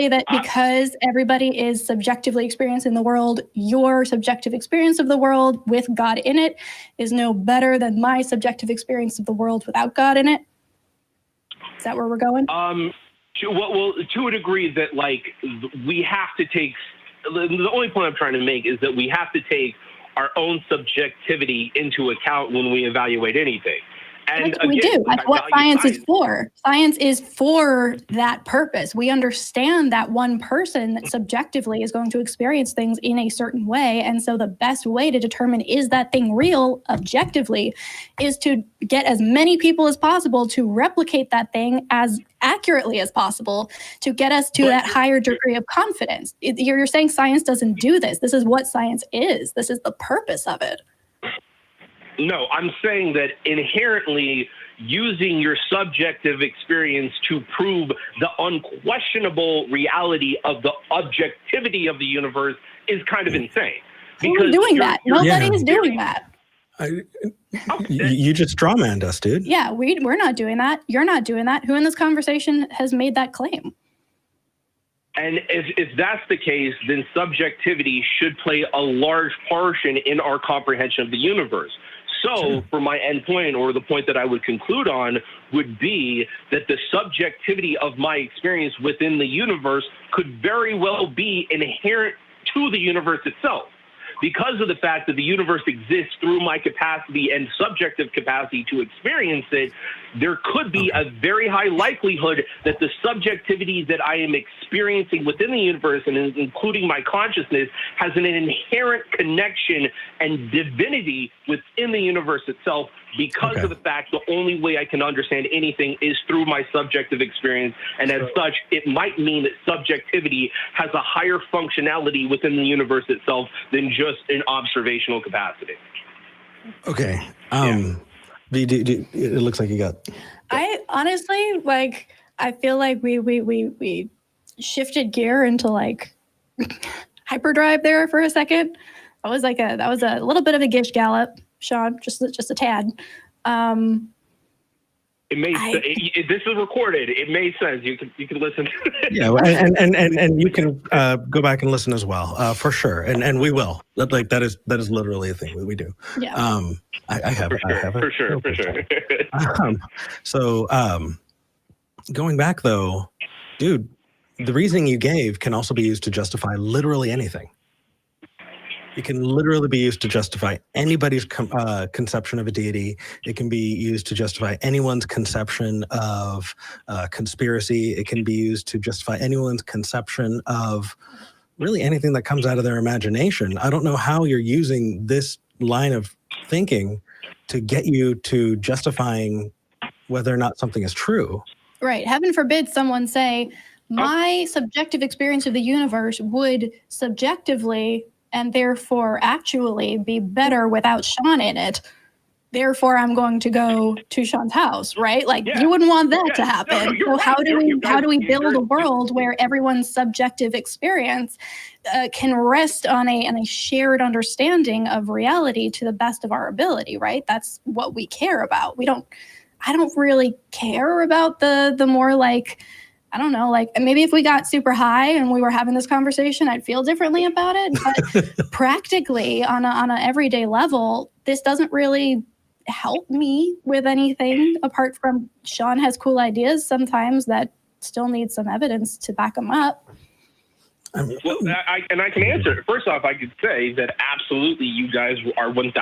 that because everybody is subjectively experiencing the world, your subjective experience of the world with God in it is no better than my subjective experience of the world without God in it? Is that where we're going? To a degree that, like, we have to take, the only point I'm trying to make is that we have to take our own subjectivity into account when we evaluate anything. And again, we do. That's what science is for. Science is for that purpose. We understand that one person subjectively is going to experience things in a certain way. And so the best way to determine is that thing real objectively is to get as many people as possible to replicate that thing as accurately as possible to get us to that higher degree of confidence. You're saying science doesn't do this. This is what science is. This is the purpose of it. No, I'm saying that inherently using your subjective experience to prove the unquestionable reality of the objectivity of the universe is kind of insane. Who's doing that? Nobody is doing that. You just strawmanned us, dude. Yeah, we're not doing that. You're not doing that. Who in this conversation has made that claim? And if that's the case, then subjectivity should play a large portion in our comprehension of the universe. So for my end point, or the point that I would conclude on, would be that the subjectivity of my experience within the universe could very well be inherent to the universe itself. Because of the fact that the universe exists through my capacity and subjective capacity to experience it, there could be a very high likelihood that the subjectivity that I am experiencing within the universe, and including my consciousness, has an inherent connection and divinity within the universe itself, because of the fact the only way I can understand anything is through my subjective experience. And as such, it might mean that subjectivity has a higher functionality within the universe itself than just an observational capacity. Okay. It looks like you got... I honestly, like, I feel like we shifted gear into, like, hyperdrive there for a second. That was a little bit of a gish gallop, Shawn, just a tad. This is recorded. It made sense. You can listen to it. Yeah, and you can go back and listen as well, for sure. And we will. Like that is literally a thing we do. Yeah. I have it. For sure. So going back though, dude, the reasoning you gave can also be used to justify literally anything. It can literally be used to justify anybody's conception of a deity. It can be used to justify anyone's conception of conspiracy. It can be used to justify anyone's conception of really anything that comes out of their imagination. I don't know how you're using this line of thinking to get you to justifying whether or not something is true. Right. Heaven forbid someone say, my subjective experience of the universe would subjectively and therefore actually be better without Shawn in it. Therefore, I'm going to go to Shawn's house, right? Like you wouldn't want that to happen. So how do we build a world where everyone's subjective experience can rest on a shared understanding of reality to the best of our ability, right? That's what we care about. I don't really care about the more like, I don't know, like maybe if we got super high and we were having this conversation, I'd feel differently about it. But practically on a everyday level, this doesn't really help me with anything apart from Shawn has cool ideas sometimes that still need some evidence to back them up. Well, I can answer it. First off, I could say that absolutely you guys are 1,000%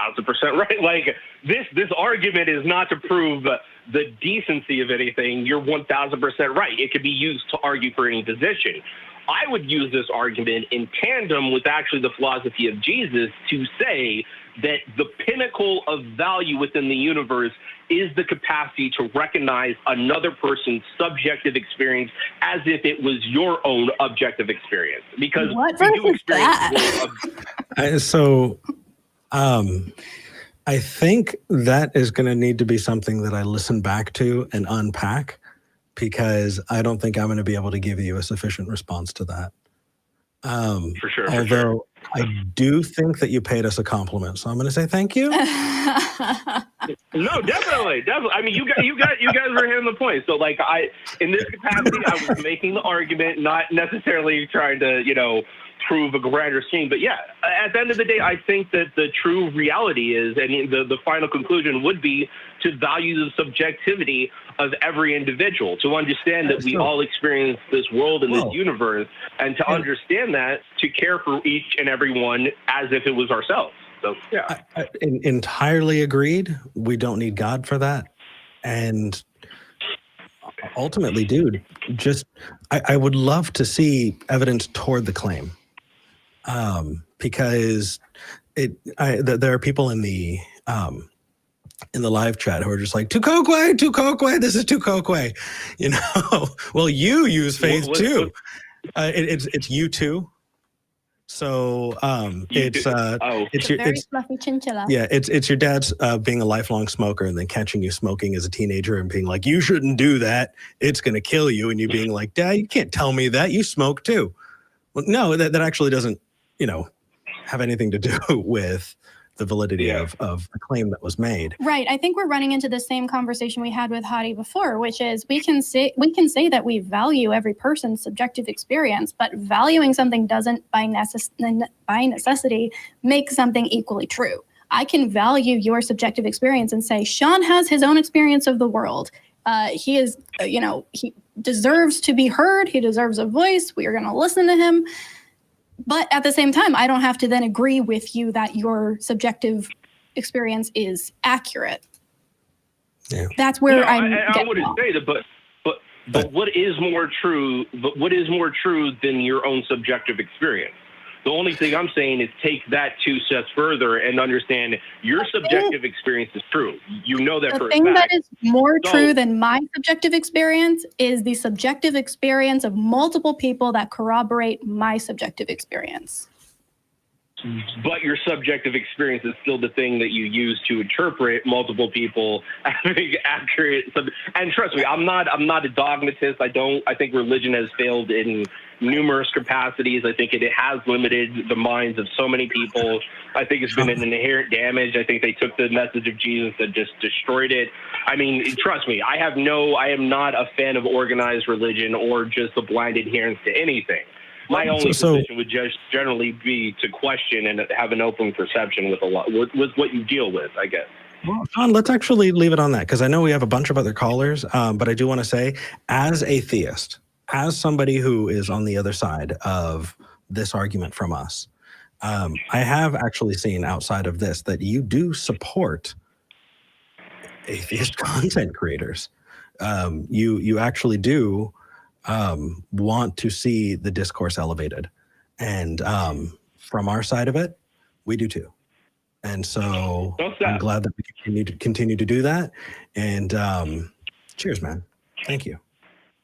right. Like this argument is not to prove the decency of anything. You're 1,000% right. It could be used to argue for any position. I would use this argument in tandem with actually the philosophy of Jesus to say that the pinnacle of value within the universe is the capacity to recognize another person's subjective experience as if it was your own objective experience. Because what we do verse is experience that? I think that is going to need to be something that I listen back to and unpack, because I don't think I'm going to be able to give you a sufficient response to that. For sure. Although I do think that you paid us a compliment, so I'm going to say thank you. No, definitely. I mean, you guys were hitting the point. So, like, in this capacity, I was making the argument, not necessarily trying to, prove a grander scheme. But yeah, at the end of the day, I think that the true reality is, and the final conclusion would be, to value the subjectivity of every individual, to understand that we all experience this world and this universe, and to understand that, to care for each and every one as if it was ourselves. So yeah, I entirely agreed. We don't need God for that. And ultimately, dude, I would love to see evidence toward the claim. Because there are people in the live chat who are just like, Tukokwe, this is Tukokwe. Well, you use faith too. It's you too. So it's your very fluffy chinchilla. Yeah, it's your dad's being a lifelong smoker and then catching you smoking as a teenager and being like, you shouldn't do that, it's gonna kill you, and you being like, Dad, you can't tell me that, you smoke too. Well, no, that actually doesn't have anything to do with the validity of the claim that was made. Right. I think we're running into the same conversation we had with Hadi before, which is we can say that we value every person's subjective experience, but valuing something doesn't by necessity make something equally true. I can value your subjective experience and say, Shawn has his own experience of the world. He is, he deserves to be heard. He deserves a voice. We are going to listen to him. But at the same time, I don't have to then agree with you that your subjective experience is accurate. Yeah. That's where I wouldn't say that, but what is more true? But what is more true than your own subjective experience? The only thing I'm saying is take that 2 steps further and understand your subjective experience is true. You know that for a fact. The thing that is more true than my subjective experience is the subjective experience of multiple people that corroborate my subjective experience. But your subjective experience is still the thing that you use to interpret multiple people having accurate. And trust me, I'm not a dogmatist. I think religion has failed in numerous capacities. I think it has limited the minds of so many people. I think it's been an inherent damage. I think they took the message of Jesus and just destroyed it. I mean, trust me, I am not a fan of organized religion or just a blind adherence to anything. My only position would just generally be to question and have an open perception with what you deal with, I guess. Well, Shawn, let's actually leave it on that, because I know we have a bunch of other callers, but I do want to say, as a theist, as somebody who is on the other side of this argument from us, I have actually seen outside of this that you do support atheist content creators. You actually do want to see the discourse elevated. And from our side of it, we do too. And so I'm glad that we continue to do that. And cheers, man. Thank you.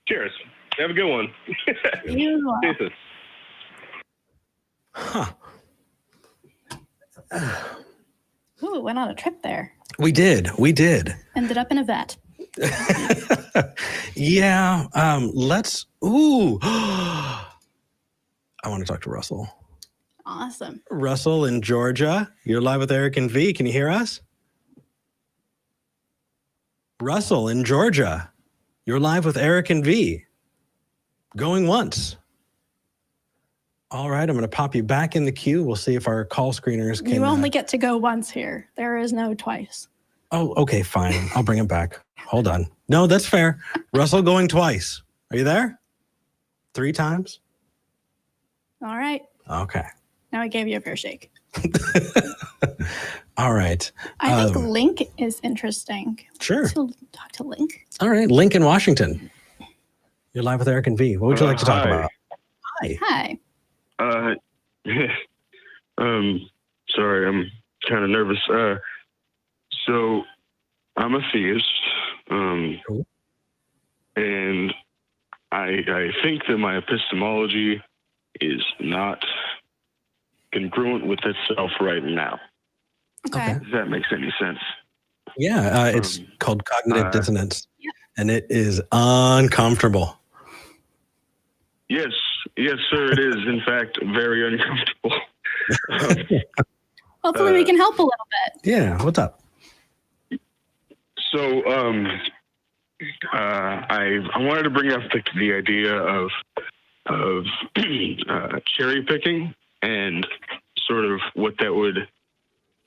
Cheers. Have a good one. You Huh. Ooh, went on a trip there. We did. Ended up in a vet. Yeah. I want to talk to Russell. Awesome. Russell in Georgia. You're live with Eric and V. Can you hear us? Russell in Georgia. You're live with Eric and V. Going once. All right, I'm going to pop you back in the queue. We'll see if our call screeners can... You only get to go once here. There is no twice. Oh, okay, fine. I'll bring him back. Hold on. No, that's fair. Russell going twice. Are you there? 3 times? All right. Okay. Now I gave you a fair shake. All right. I think Link is interesting. Sure. Let's talk to Link. All right. Link in Washington. You're live with Eric and V. What would you like to talk about? Hi. Hi. Sorry, I'm kind of nervous. So I'm a theist, Cool. and I think that my epistemology is not congruent with itself right now. Okay. If that makes any sense. Yeah, it's called cognitive dissonance, Yep. and it is uncomfortable. Yes, sir, it is, in fact, very uncomfortable. Hopefully we can help a little bit. Yeah, what's up? So, I wanted to bring up the idea of cherry picking and sort of what that would,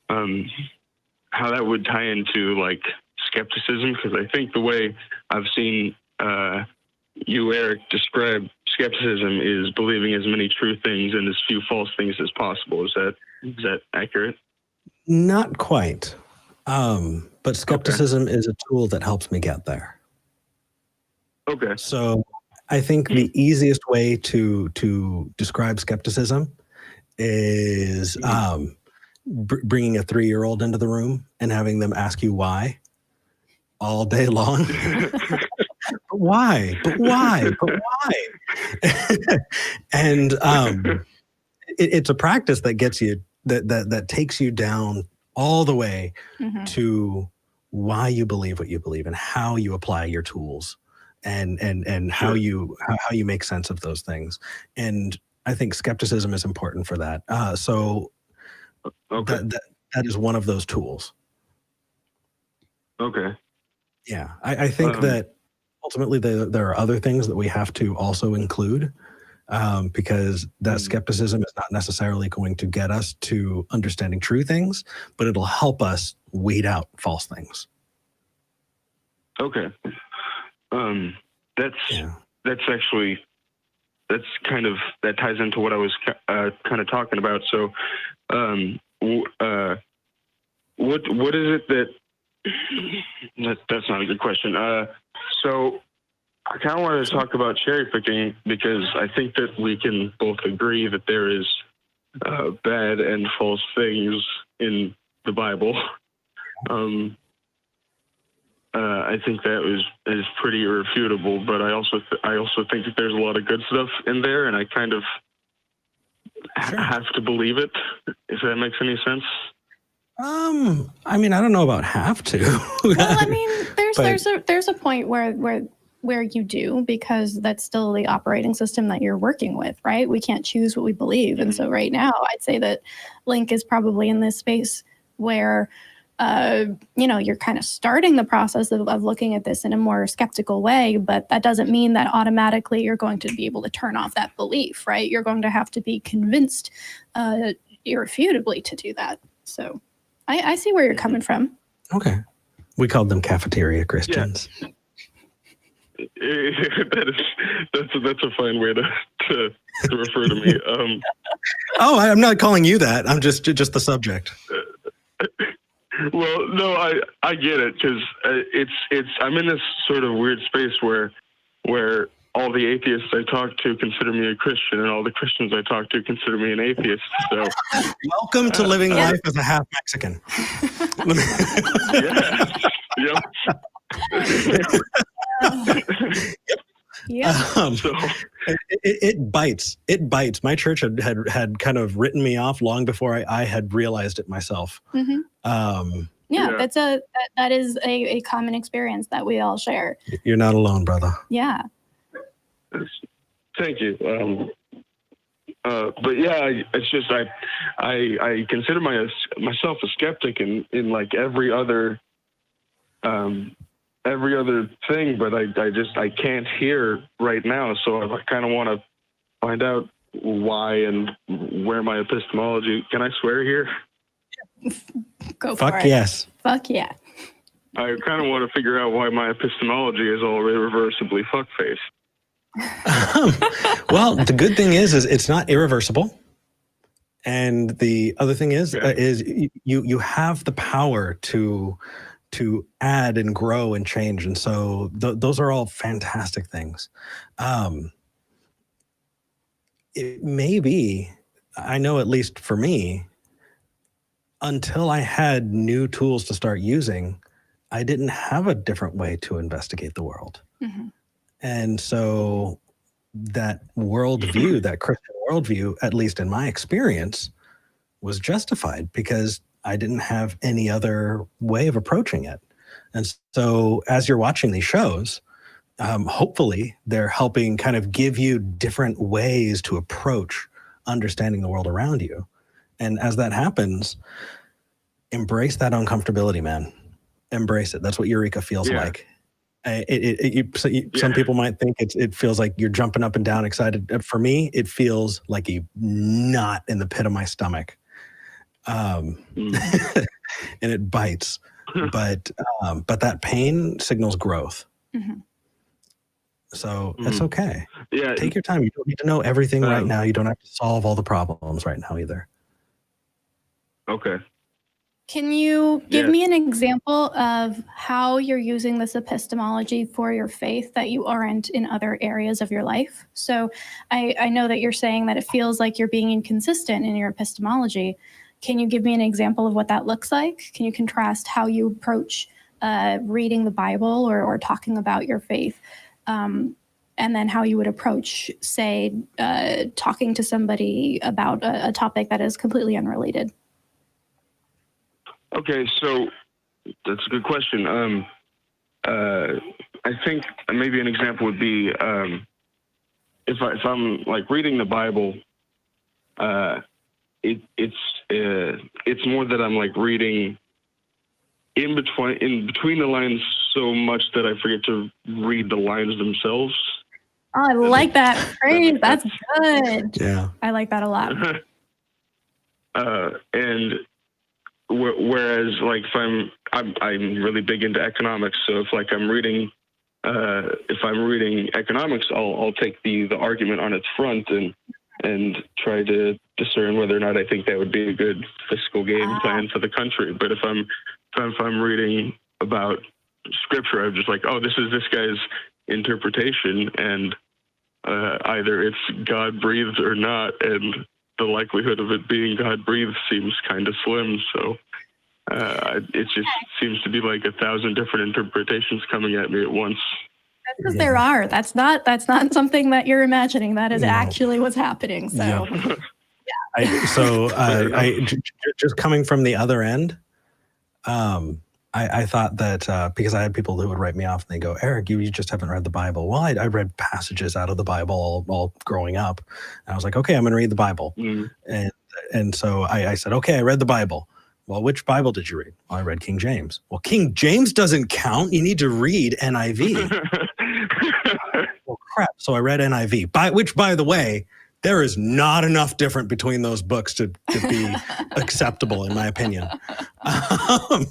how that would tie into like skepticism, because I think the way I've seen you, Eric, describe skepticism is believing as many true things and as few false things as possible. Is that accurate? Not quite. But skepticism is a tool that helps me get there. Okay. So I think the easiest way to describe skepticism is bringing a 3-year-old into the room and having them ask you why all day long. But why? But why? But why? And it's a practice that gets you that takes you down all the way to why you believe what you believe and how you apply your tools and how you make sense of those things. And I think skepticism is important for that. So that is one of those tools. Okay. Yeah, I think that ultimately there are other things that we have to also include, because that skepticism is not necessarily going to get us to understanding true things, but it'll help us weed out false things. Okay. That's actually, that ties into what I was kind of talking about. So, what is it that's not a good question. So I kind of wanted to talk about cherry picking because I think that we can both agree that there is bad and false things in the Bible. I think that is pretty irrefutable, but I also think that there's a lot of good stuff in there, and I kind of have to believe it, if that makes any sense. I mean, I don't know about have to. Well, I mean, there's a point where you do, because that's still the operating system that you're working with, right? We can't choose what we believe. And so right now, I'd say that Link is probably in this space where, you're kind of starting the process of looking at this in a more skeptical way, but that doesn't mean that automatically you're going to be able to turn off that belief, right? You're going to have to be convinced irrefutably to do that. So I see where you're coming from. Okay. We called them cafeteria Christians. Yeah. That's a fine way to refer to me. Oh, I'm not calling you that. I'm just the subject. Well, no, I get it, because I'm in this sort of weird space where all the atheists I talk to consider me a Christian, and all the Christians I talk to consider me an atheist. So, welcome to living life as a half Mexican. Yeah. So it bites. It bites. My church had kind of written me off long before I had realized it myself. That is a common experience that we all share. You're not alone, brother. Yeah. Thank you. But yeah, it's just I consider myself a skeptic in like every other thing, but I can't hear right now. So I kind of want to find out why and where my epistemology. Can I swear here? Go for it. Fuck yes. Fuck yeah. I kind of want to figure out why my epistemology is all irreversibly fuckface. Well, the good thing is it's not irreversible, and the other thing is you have the power to add and grow and change, and so those are all fantastic things. It may be, I know at least for me, until I had new tools to start using, I didn't have a different way to investigate the world. Mm-hmm. And so that worldview, that Christian worldview, at least in my experience, was justified because I didn't have any other way of approaching it. And so as you're watching these shows, hopefully they're helping kind of give you different ways to approach understanding the world around you. And as that happens, embrace that uncomfortability, man. Embrace it. That's what Eureka feels like. Some people might think it feels like you're jumping up and down excited. For me, it feels like a knot in the pit of my stomach. And it bites. But that pain signals growth. Mm-hmm. So it's okay. Yeah. Take your time. You don't need to know everything right now. You don't have to solve all the problems right now either. Okay. Can you give me an example of how you're using this epistemology for your faith that you aren't in other areas of your life? So I know that you're saying that it feels like you're being inconsistent in your epistemology. Can you give me an example of what that looks like? Can you contrast how you approach reading the Bible or talking about your faith? And then how you would approach, say, talking to somebody about a topic that is completely unrelated? Okay, so that's a good question. I think maybe an example would be if I'm like reading the Bible, it's more that I'm like reading in between the lines so much that I forget to read the lines themselves. Oh, I like that phrase. That's good. Yeah, I like that a lot. And whereas like if I'm really big into economics, so if like I'm reading economics, I'll take the argument on its front and try to discern whether or not I think that would be a good fiscal game plan for the country. But if I'm reading about scripture, I'm just like, oh, this is this guy's interpretation, and either it's God breathed or not, and the likelihood of it being God breathed seems kind of slim. So it just seems to be like 1,000 different interpretations coming at me at once. That's because there are. That's not something that you're imagining. That is actually what's happening. So, Just coming from the other end, I thought that because I had people who would write me off and they go, Eric, you just haven't read the Bible. Well, I read passages out of the Bible all growing up. And I was like, okay, I'm going to read the Bible. And so I said, okay, I read the Bible. Well, which Bible did you read? Well, I read King James. Well, King James doesn't count. You need to read NIV. Well, crap. So I read NIV, by the way, there is not enough different between those books to be acceptable, in my opinion. I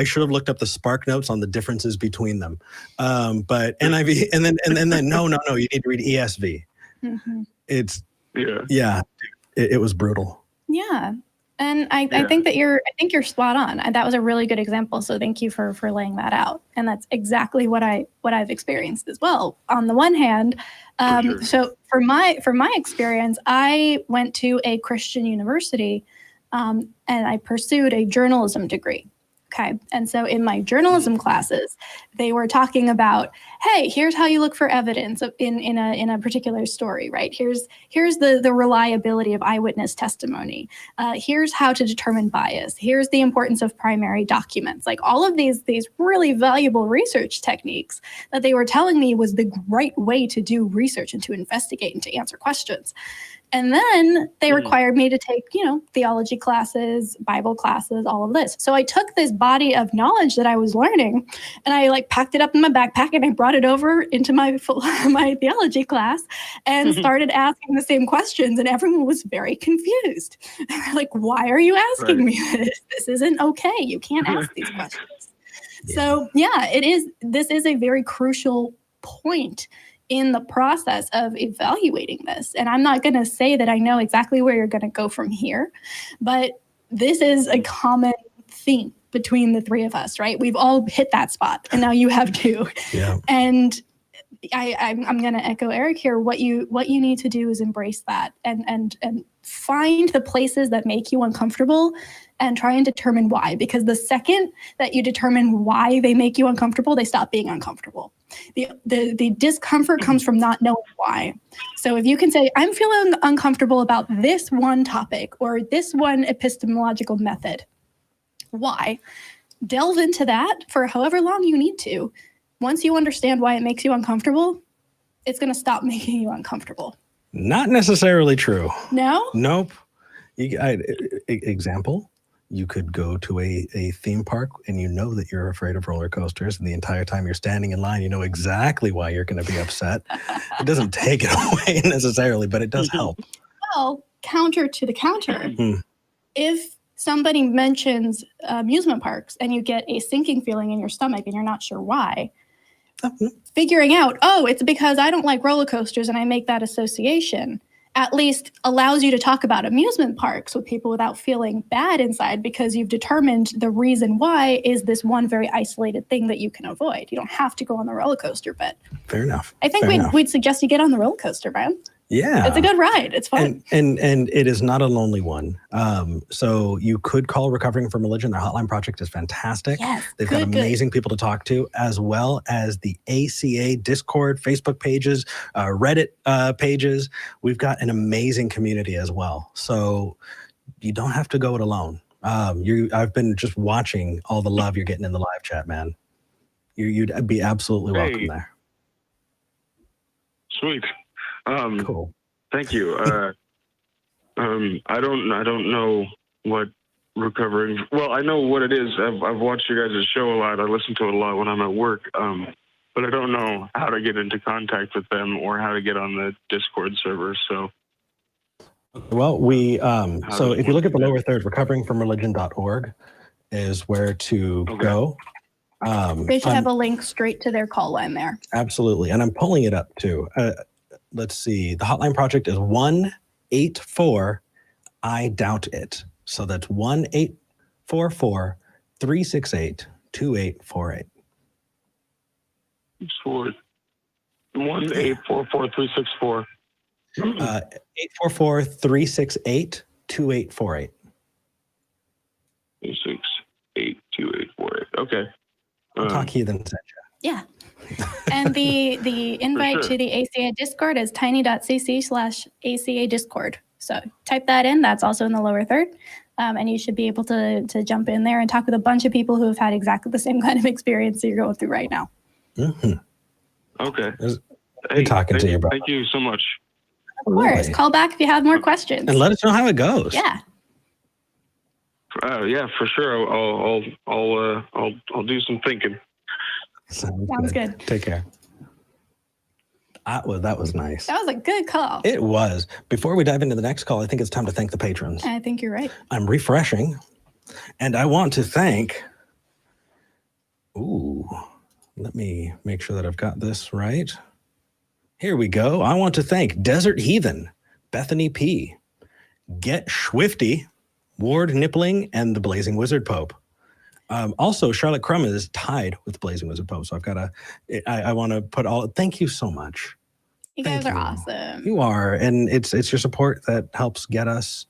should have looked up the Spark Notes on the differences between them. But NIV, and then no, you need to read ESV. Mm-hmm. It was brutal. Yeah. And I think that you're spot on. And that was a really good example. So thank you for laying that out. And that's exactly what I've experienced as well. On the one hand, so for my experience, I went to a Christian university and I pursued a journalism degree. Okay. And so in my journalism classes, they were talking about, hey, here's how you look for evidence in a particular story, right? Here's the reliability of eyewitness testimony. Here's how to determine bias. Here's the importance of primary documents. Like all of these really valuable research techniques that they were telling me was the right way to do research and to investigate and to answer questions. And then they required me to take, theology classes, Bible classes, all of this. So I took this body of knowledge that I was learning and I packed it up in my backpack and I brought it over into my theology class and started asking the same questions, and everyone was very confused. They're like, why are you asking me this? This isn't okay. You can't ask these questions. So this is a very crucial point in the process of evaluating this. And I'm not going to say that I know exactly where you're going to go from here, but this is a common theme between the three of us, right? We've all hit that spot, and now you have too. Yeah. And I'm going to echo Eric here. What you need to do is embrace that and find the places that make you uncomfortable and try and determine why. Because the second that you determine why they make you uncomfortable, they stop being uncomfortable. The discomfort comes from not knowing why. So if you can say, I'm feeling uncomfortable about this one topic or this one epistemological method, why? Delve into that for however long you need to. Once you understand why it makes you uncomfortable, it's going to stop making you uncomfortable. Not necessarily true. No? Nope. Example, you could go to a theme park and you know that you're afraid of roller coasters, and the entire time you're standing in line, you know exactly why you're going to be upset. It doesn't take it away necessarily, but it does help. Well, counter to the counter. If somebody mentions amusement parks and you get a sinking feeling in your stomach and you're not sure why, figuring out, it's because I don't like roller coasters and I make that association, at least allows you to talk about amusement parks with people without feeling bad inside, because you've determined the reason why is this one very isolated thing that you can avoid. You don't have to go on the roller coaster, but Fair enough. I think we'd suggest you get on the roller coaster, man. Yeah. It's a good ride. It's fun. And it is not a lonely one. So you could call Recovering from Religion. Their hotline project is fantastic. Yes, They've got amazing people to talk to, as well as the ACA Discord, Facebook pages, Reddit pages. We've got an amazing community as well. So you don't have to go it alone. I've been just watching all the love you're getting in the live chat, man. You'd be absolutely welcome there. Sweet. Cool. Thank you. I don't know what recovering. Well, I know what it is. I've watched you guys' show a lot. I listen to it a lot when I'm at work. But I don't know how to get into contact with them or how to get on the Discord server. So, well, so if you look at the lower third, recoveringfromreligion.org is where to go. They should have a link straight to their call line there. Absolutely. And I'm pulling it up too. Let's see. The hotline project is 184 I doubt it. So that's 1-844-368-2848. 1-844-364. 844-368-2848. 368-2848. Okay. Talk Heathen sent you. Yeah. And the invite to the ACA Discord is tiny.cc/ACA Discord. So type that in. That's also in the lower third. And you should be able to jump in there and talk with a bunch of people who have had exactly the same kind of experience that you're going through right now. Mm-hmm. Okay. Good talking to you, bro. Thank you so much. Of course. Call back if you have more questions. And let us know how it goes. Yeah. Yeah, for sure. I'll do some thinking. Sounds good. Take care. That was nice. That was a good call. It was. Before we dive into the next call, I think it's time to thank the patrons. I think you're right. I'm refreshing, and I want to thank. Let me make sure that I've got this right. Here we go. I want to thank Desert Heathen, Bethany P, Get Swifty, Ward Nippling, and the Blazing Wizard Pope. Also, Charlotte Crum is tied with Blazing Wizard Pope. So I want to put thank you so much. You guys are awesome. You are. And it's your support that helps get us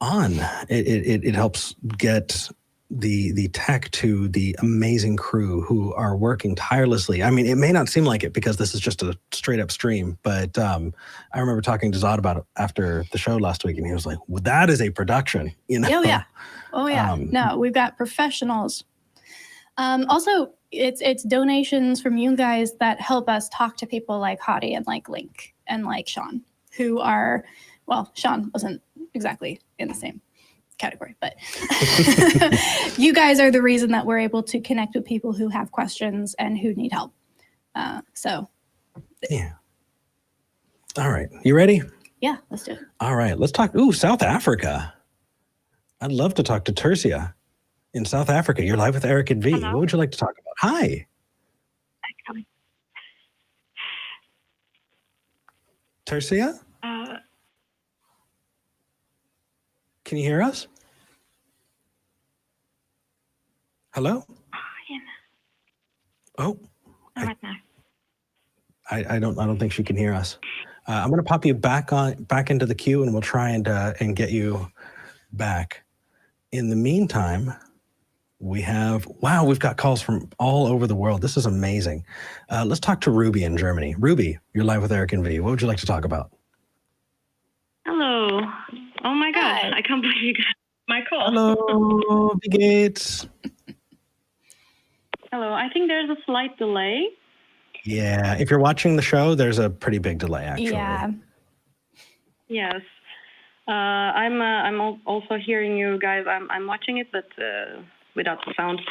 on. It helps get the tech to the amazing crew who are working tirelessly. I mean, it may not seem like it because this is just a straight up stream, but I remember talking to Zod about it after the show last week, and he was like, well, that is a production, you know? Oh yeah. No, we've got professionals. Also, it's donations from you guys that help us talk to people like Hadi and like Link and like Shawn, who are, well, Shawn wasn't exactly in the same category, but you guys are the reason that we're able to connect with people who have questions and who need help. Yeah. All right. You ready? Yeah, let's do it. All right. Let's talk. South Africa. I'd love to talk to Tercia in South Africa. You're live with Eric and V. Hello. What would you like to talk about? Hi. Tercia? Can you hear us? Hello? Yeah. Oh. Right now. I don't think she can hear us. I'm going to pop you back into the queue, and we'll try and get you back. In the meantime, we've got calls from all over the world. This is amazing. Let's talk to Ruby in Germany. Ruby, you're live with Eric and V. What would you like to talk about? Hello. Oh my gosh, I can't believe you got my call. Hello, V Gates. Hello, I think there's a slight delay. Yeah, if you're watching the show, there's a pretty big delay, actually. Yeah. Yes. I'm also hearing you guys. I'm watching it, but without the sound.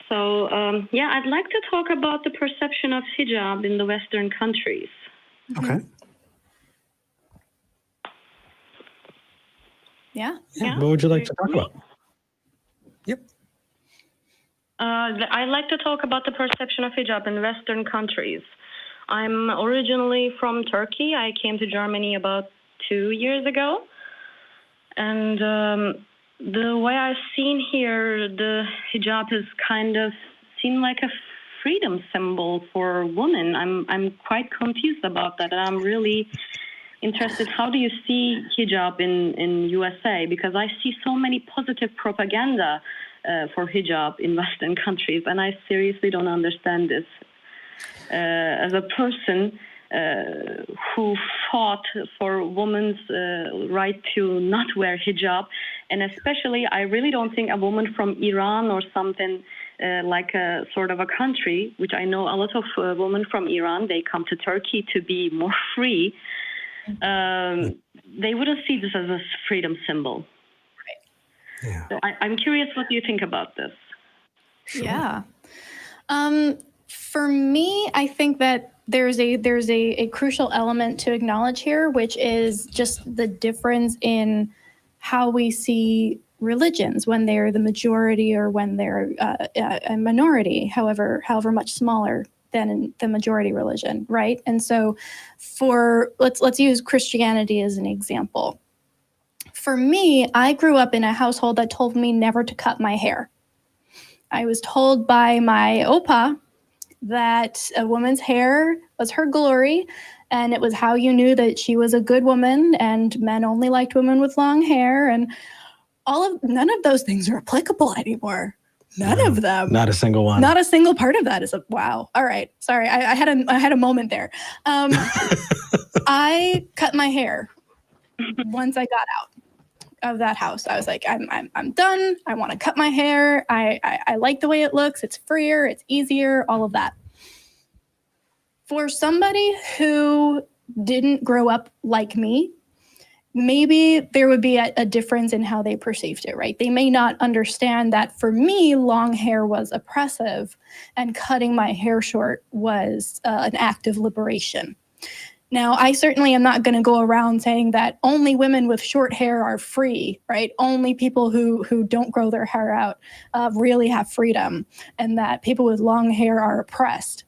So, I'd like to talk about the perception of hijab in the Western countries. Okay. Yeah. What would you like to talk about? Yep. I'd like to talk about the perception of hijab in Western countries. I'm originally from Turkey. I came to Germany about 2 years ago. And the way I've seen here, the hijab has kind of seemed like a freedom symbol for women. I'm quite confused about that, and I'm really interested. How do you see hijab in USA? Because I see so many positive propaganda for hijab in Western countries, and I seriously don't understand this. As a person who fought for women's right to not wear hijab, and especially I really don't think a woman from Iran or something like a sort of a country, which I know a lot of women from Iran, they come to Turkey to be more free. They wouldn't see this as a freedom symbol. Right. Yeah. So I'm curious what you think about this. Sure. Yeah. For me, I think that there's a crucial element to acknowledge here, which is just the difference in how we see religions when they're the majority or when they're a minority, however much smaller than the majority religion, right? And so, let's use Christianity as an example. For me, I grew up in a household that told me never to cut my hair. I was told by my opa that a woman's hair was her glory, and it was how you knew that she was a good woman, and men only liked women with long hair, and none of those things are applicable anymore. None of them. Not a single one. Not a single part of that is wow. All right. Sorry. I had a moment there. I cut my hair once I got out of that house. I was like, I'm done. I want to cut my hair. I like the way it looks. It's freer. It's easier. All of that. For somebody who didn't grow up like me, maybe there would be a difference in how they perceived it, right? They may not understand that for me, long hair was oppressive and cutting my hair short was an act of liberation. Now, I certainly am not going to go around saying that only women with short hair are free, right? Only people who don't grow their hair out really have freedom, and that people with long hair are oppressed.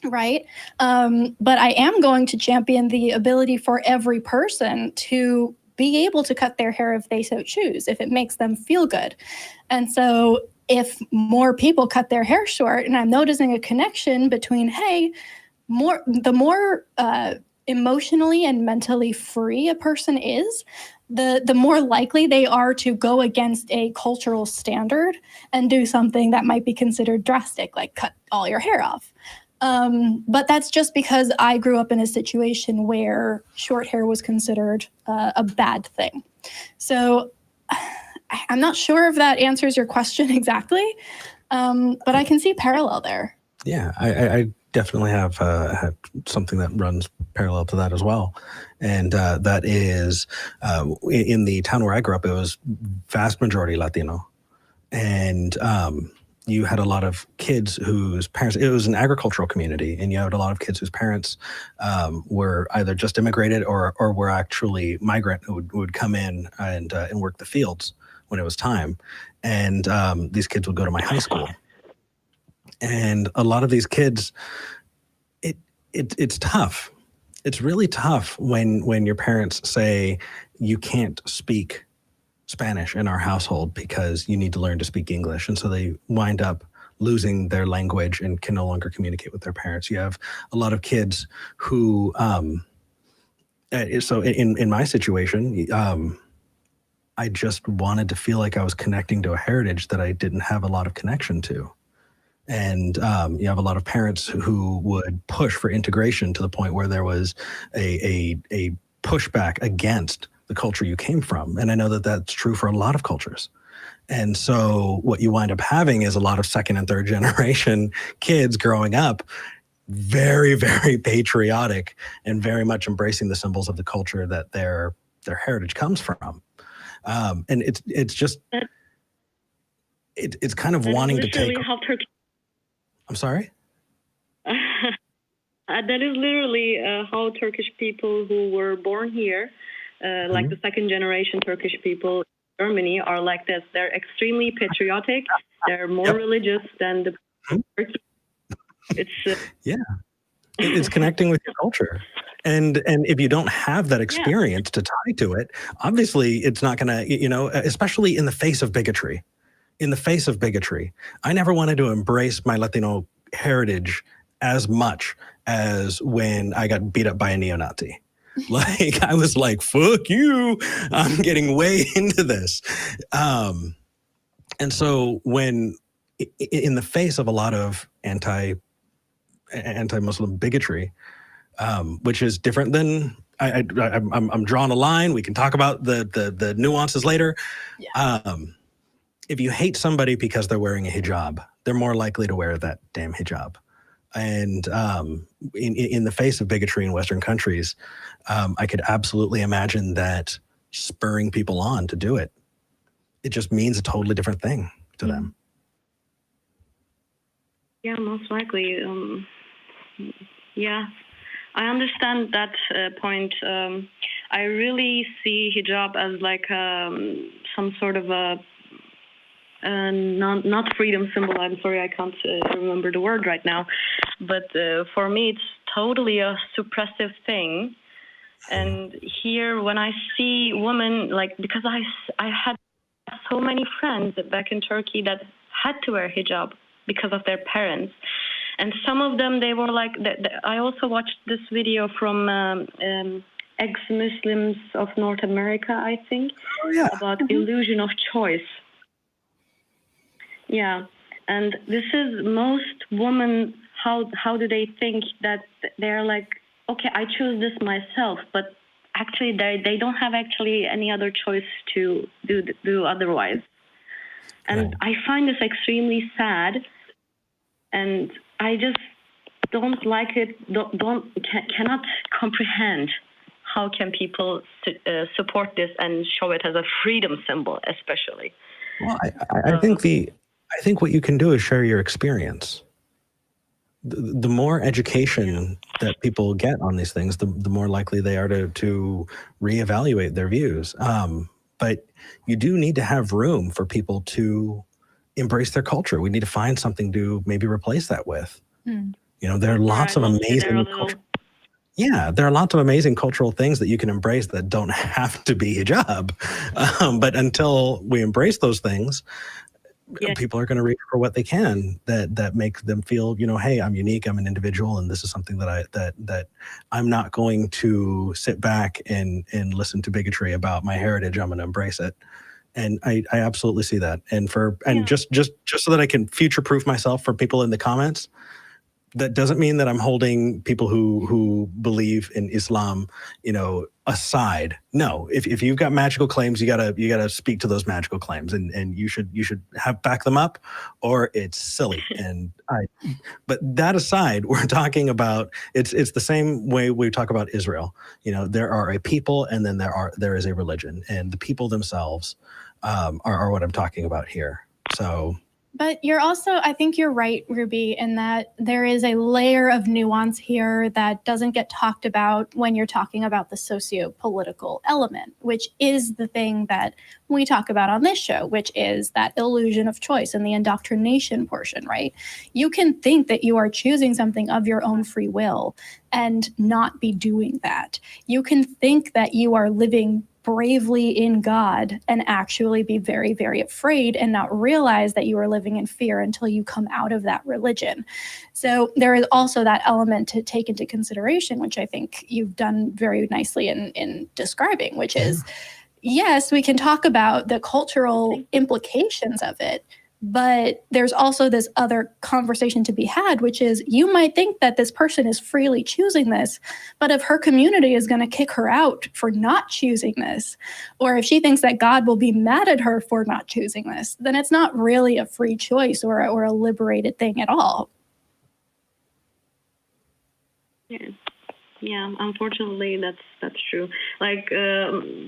Right. But I am going to champion the ability for every person to be able to cut their hair if they so choose, if it makes them feel good. And so if more people cut their hair short, and I'm noticing a connection between, hey, the more emotionally and mentally free a person is, the more likely they are to go against a cultural standard and do something that might be considered drastic, like cut all your hair off. But that's just because I grew up in a situation where short hair was considered a bad thing. So I'm not sure if that answers your question exactly, but I can see parallel there. Yeah, I definitely have something that runs parallel to that as well. And that is in the town where I grew up, it was vast majority Latino. And you had a lot of kids whose parents, it was an agricultural community, and you had a lot of kids whose parents were either just immigrated or were actually migrant who would come in and work the fields when it was time. And these kids would go to my high school. And a lot of these kids, it's tough. It's really tough when your parents say you can't speak Spanish in our household because you need to learn to speak English. And so they wind up losing their language and can no longer communicate with their parents. You have a lot of kids who, so in my situation, I just wanted to feel like I was connecting to a heritage that I didn't have a lot of connection to. And you have a lot of parents who would push for integration to the point where there was a pushback against the culture you came from. And I know that that's true for a lot of cultures. And so what you wind up having is a lot of second and third generation kids growing up very, very patriotic and very much embracing the symbols of the culture that their heritage comes from. And it's just, it's kind of wanting to take. I'm sorry? That is literally how Turkish people who were born here, like the second generation Turkish people in Germany, are like this. They're extremely patriotic. They're more religious than the Turkey. It's it's connecting with your culture. And if you don't have that experience to tie to it, obviously it's not going to, especially in the face of bigotry. In the face of bigotry, I never wanted to embrace my Latino heritage as much as when I got beat up by a neo-Nazi. Like, I was like, fuck you, I'm getting way into this. And so when, in the face of a lot of anti-Muslim bigotry, which is different than, I'm drawing a line, we can talk about the nuances later. If you hate somebody because they're wearing a hijab, they're more likely to wear that damn hijab. And in the face of bigotry in Western countries, I could absolutely imagine that spurring people on to do it. It just means a totally different thing to them. Yeah, most likely. I understand that point. I really see hijab as like some sort of a not freedom symbol. I'm sorry, I can't remember the word right now. But for me, it's totally a suppressive thing. And here, when I see women, like, because I had so many friends back in Turkey that had to wear hijab because of their parents. And some of them, they were like, I also watched this video from ex-Muslims of North America, I think, about illusion of choice. Yeah, and this is most women, how do they think that they're like, okay, I choose this myself, but actually they don't have actually any other choice to do otherwise. And I find this extremely sad, and I just don't like it, cannot comprehend how can people support this and show it as a freedom symbol, especially. Well, I think what you can do is share your experience. The more education that people get on these things, the more likely they are to reevaluate their views. But you do need to have room for people to embrace their culture. We need to find something to maybe replace that with. There are lots of amazing there are lots of amazing cultural things that you can embrace that don't have to be hijab. But until we embrace those things, people are going to reach for what they can that make them feel, hey, I'm unique, I'm an individual, and this is something that I'm not going to sit back and listen to bigotry about my heritage. I'm going to embrace it. And I absolutely see that. And just so that I can future-proof myself for people in the comments, that doesn't mean that I'm holding people who believe in Islam, aside. No, if you've got magical claims, you gotta speak to those magical claims, and you should back them up, or it's silly. But that aside, we're talking about it's the same way we talk about Israel. There are a people, and then there is a religion, and the people themselves are what I'm talking about here. So. But you're also, I think you're right, Ruby, in that there is a layer of nuance here that doesn't get talked about when you're talking about the socio-political element, which is the thing that we talk about on this show, which is that illusion of choice and the indoctrination portion, right? You can think that you are choosing something of your own free will and not be doing that. You can think that you are living bravely in God and actually be very, very afraid and not realize that you are living in fear until you come out of that religion. So there is also that element to take into consideration, which I think you've done very nicely in describing, which is, yes, we can talk about the cultural implications of it, but there's also this other conversation to be had, which is you might think that this person is freely choosing this, but if her community is going to kick her out for not choosing this, or if she thinks that God will be mad at her for not choosing this, then it's not really a free choice or a liberated thing at all. Yeah, unfortunately, that's true. Like,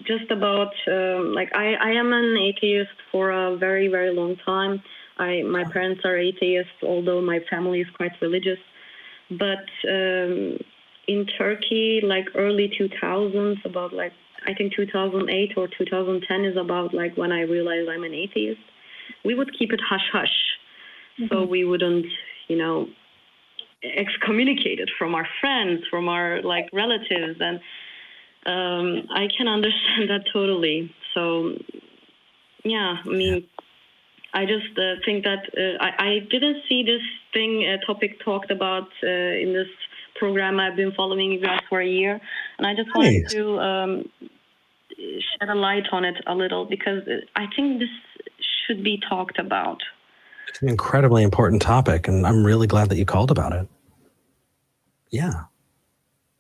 just about, like, I am an atheist for a very, very long time. My parents are atheists, although my family is quite religious. But in Turkey, like early 2000s, about like, I think 2008 or 2010 is about like when I realized I'm an atheist. We would keep it hush-hush, so we wouldn't, excommunicated from our friends, from our like relatives, and I can understand that totally. So yeah, I mean, I just think that I didn't see this topic talked about in this program. I've been following you guys for a year, and I just wanted to shed a light on it a little, because I think this should be talked about. It's an incredibly important topic, and I'm really glad that you called about it. Yeah.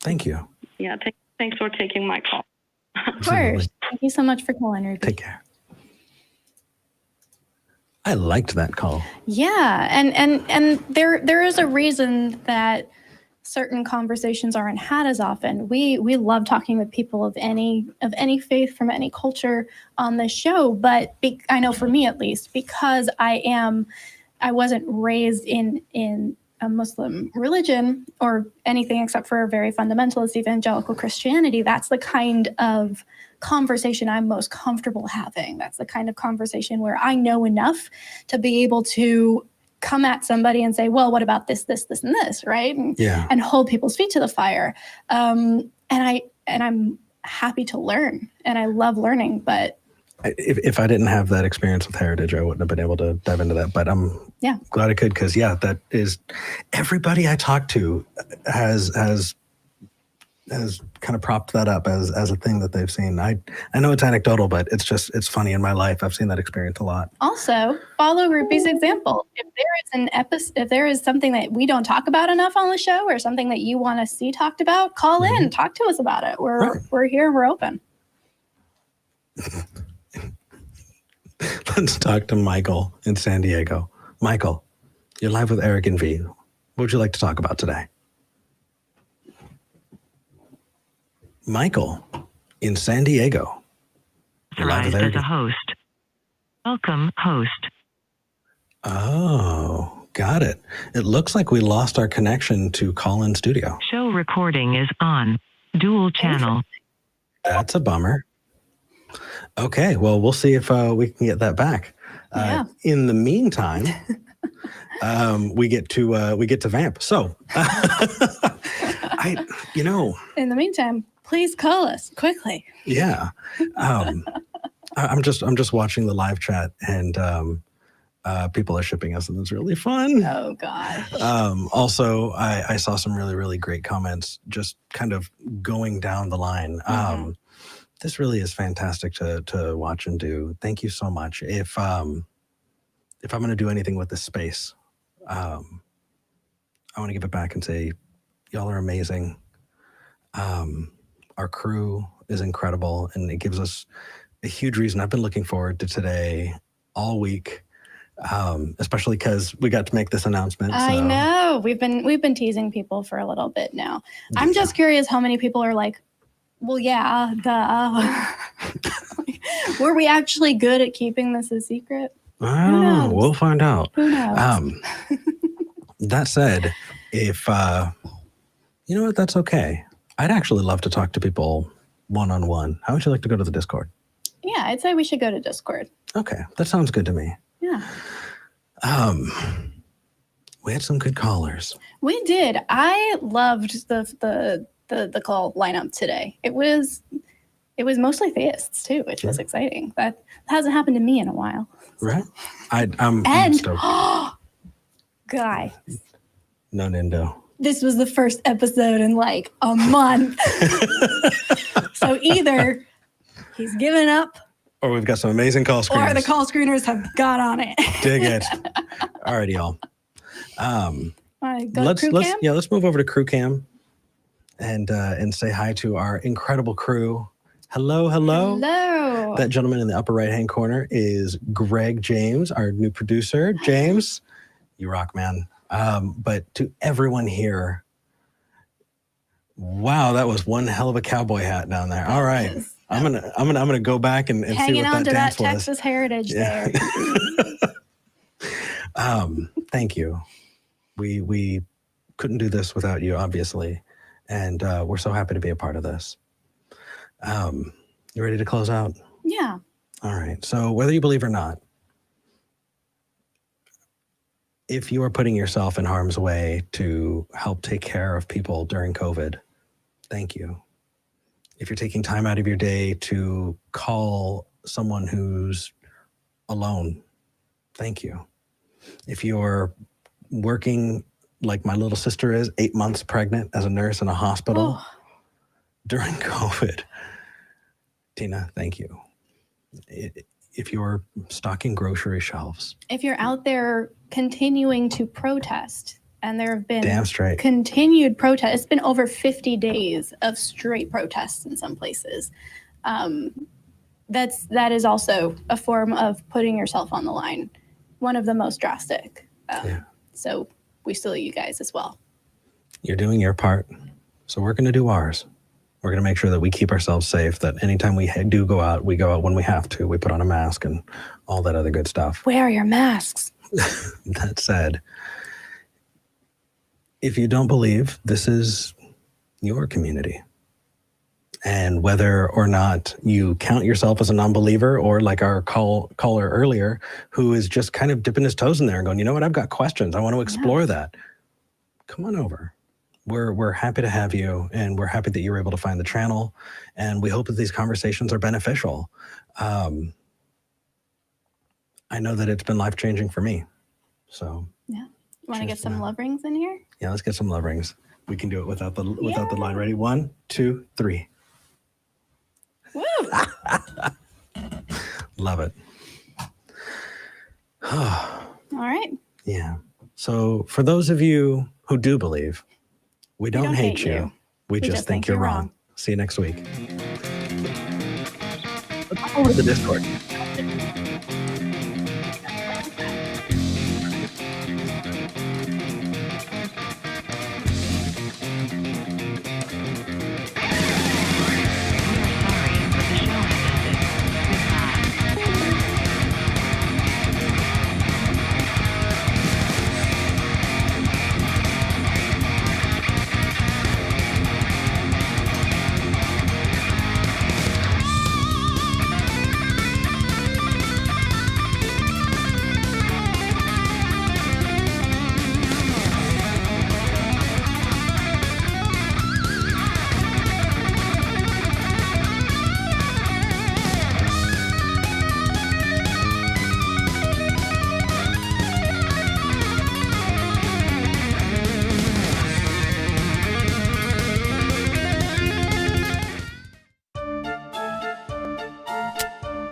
Thank you. Yeah, thanks for taking my call. Of course. Thank you so much for calling, Ruby. Take care. I liked that call. Yeah, and there is a reason that certain conversations aren't had as often. We love talking with people of any faith from any culture on this show, but I know for me at least, because I wasn't raised in a Muslim religion or anything except for a very fundamentalist evangelical Christianity. That's the kind of conversation I'm most comfortable having. That's the kind of conversation where I know enough to be able to come at somebody and say, well, what about this, this, this, and this, right? And hold people's feet to the fire. And I'm happy to learn, and I love learning, but if I didn't have that experience with Heritage, I wouldn't have been able to dive into that. But I'm glad I could, because that is, everybody I talk to has kind of propped that up as a thing that they've seen. I know it's anecdotal, but it's funny in my life. I've seen that experience a lot. Also, follow Ruby's example. If there is something that we don't talk about enough on the show, or something that you want to see talked about, call in, talk to us about it. We're here, we're open. Let's talk to Michael in San Diego. Michael, you're live with Eric and V. What would you like to talk about today? Michael in San Diego. You're live with Eric as a host. Welcome, host. Oh, got it. It looks like we lost our connection to call-in studio. Show recording is on. Dual channel. That's a bummer. Okay, well, we'll see if we can get that back. In the meantime, we get to vamp. So, in the meantime, please call us quickly. Yeah, I'm just watching the live chat, and people are shipping us, and it's really fun. Oh gosh. Also, I saw some really, really great comments, just kind of going down the line. This really is fantastic to watch and do. Thank you so much. If I'm going to do anything with this space, I want to give it back and say, y'all are amazing. Our crew is incredible, and it gives us a huge reason. I've been looking forward to today all week, especially because we got to make this announcement. I know we've been teasing people for a little bit now. I'm just curious how many people are like, well, yeah, duh. Were we actually good at keeping this a secret? I don't know. We'll find out. Who knows? That said, if you know what, that's okay. I'd actually love to talk to people one-on-one. How would you like to go to the Discord? Yeah, I'd say we should go to Discord. Okay, that sounds good to me. Yeah. We had some good callers. We did. I loved the call lineup today. It was It was mostly theists too, which was exciting. That hasn't happened to me in a while. Right? I'm stoked. Guy, No Nindo. this was the first episode in like a month. So either he's given up Or we've got some amazing call screeners. or the call screeners have got on it. Dig it. All right, y'all. Let's Let's move over to Crew Cam and say hi to our incredible crew. Hello. Hello. That gentleman in the upper right-hand corner is Greg James, our new producer. James, you rock, man. But to everyone here, wow, that was one hell of a cowboy hat down there. All right, I'm gonna go back and see hanging what on that to that dance was. Texas heritage there. Thank you. We couldn't do this without you, obviously, and we're so happy to be a part of this. You ready to close out? Yeah. All right. So whether you believe or not, if you are putting yourself in harm's way to help take care of people during COVID, thank you. If you're taking time out of your day to call someone who's alone, thank you. If you're working like my little sister is, 8 months pregnant as a nurse in a hospital during COVID, Tina, thank you. If you're stocking grocery shelves. If you're out there continuing to protest, and there have been Damn straight. continued protests, it's been over 50 days of straight protests in some places. That is also a form of putting yourself on the line. One of the most drastic. So we salute you guys as well. You're doing your part. So we're going to do ours. We're going to make sure that we keep ourselves safe, that anytime we do go out, we go out when we have to. We put on a mask and all that other good stuff. Wear your masks. That said, if you don't believe, this is your community. And whether or not you count yourself as a non-believer, or like our caller earlier, who is just kind of dipping his toes in there and going, you know what, I've got questions. I want to explore that. Come on over. We're happy to have you, and we're happy that you were able to find the channel, and we hope that these conversations are beneficial. I know that it's been life-changing for me. So yeah. You want to get some love rings in here? yeah, let's get some love rings. We can do it without the line. Ready? 1, 2, 3. Woo! Love it. All right. Yeah. So for those of you who do believe, we don't hate you. We just think you're wrong. See you next week. Let's go over to the Discord.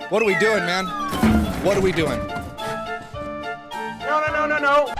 What are we doing, man? What are we doing? No.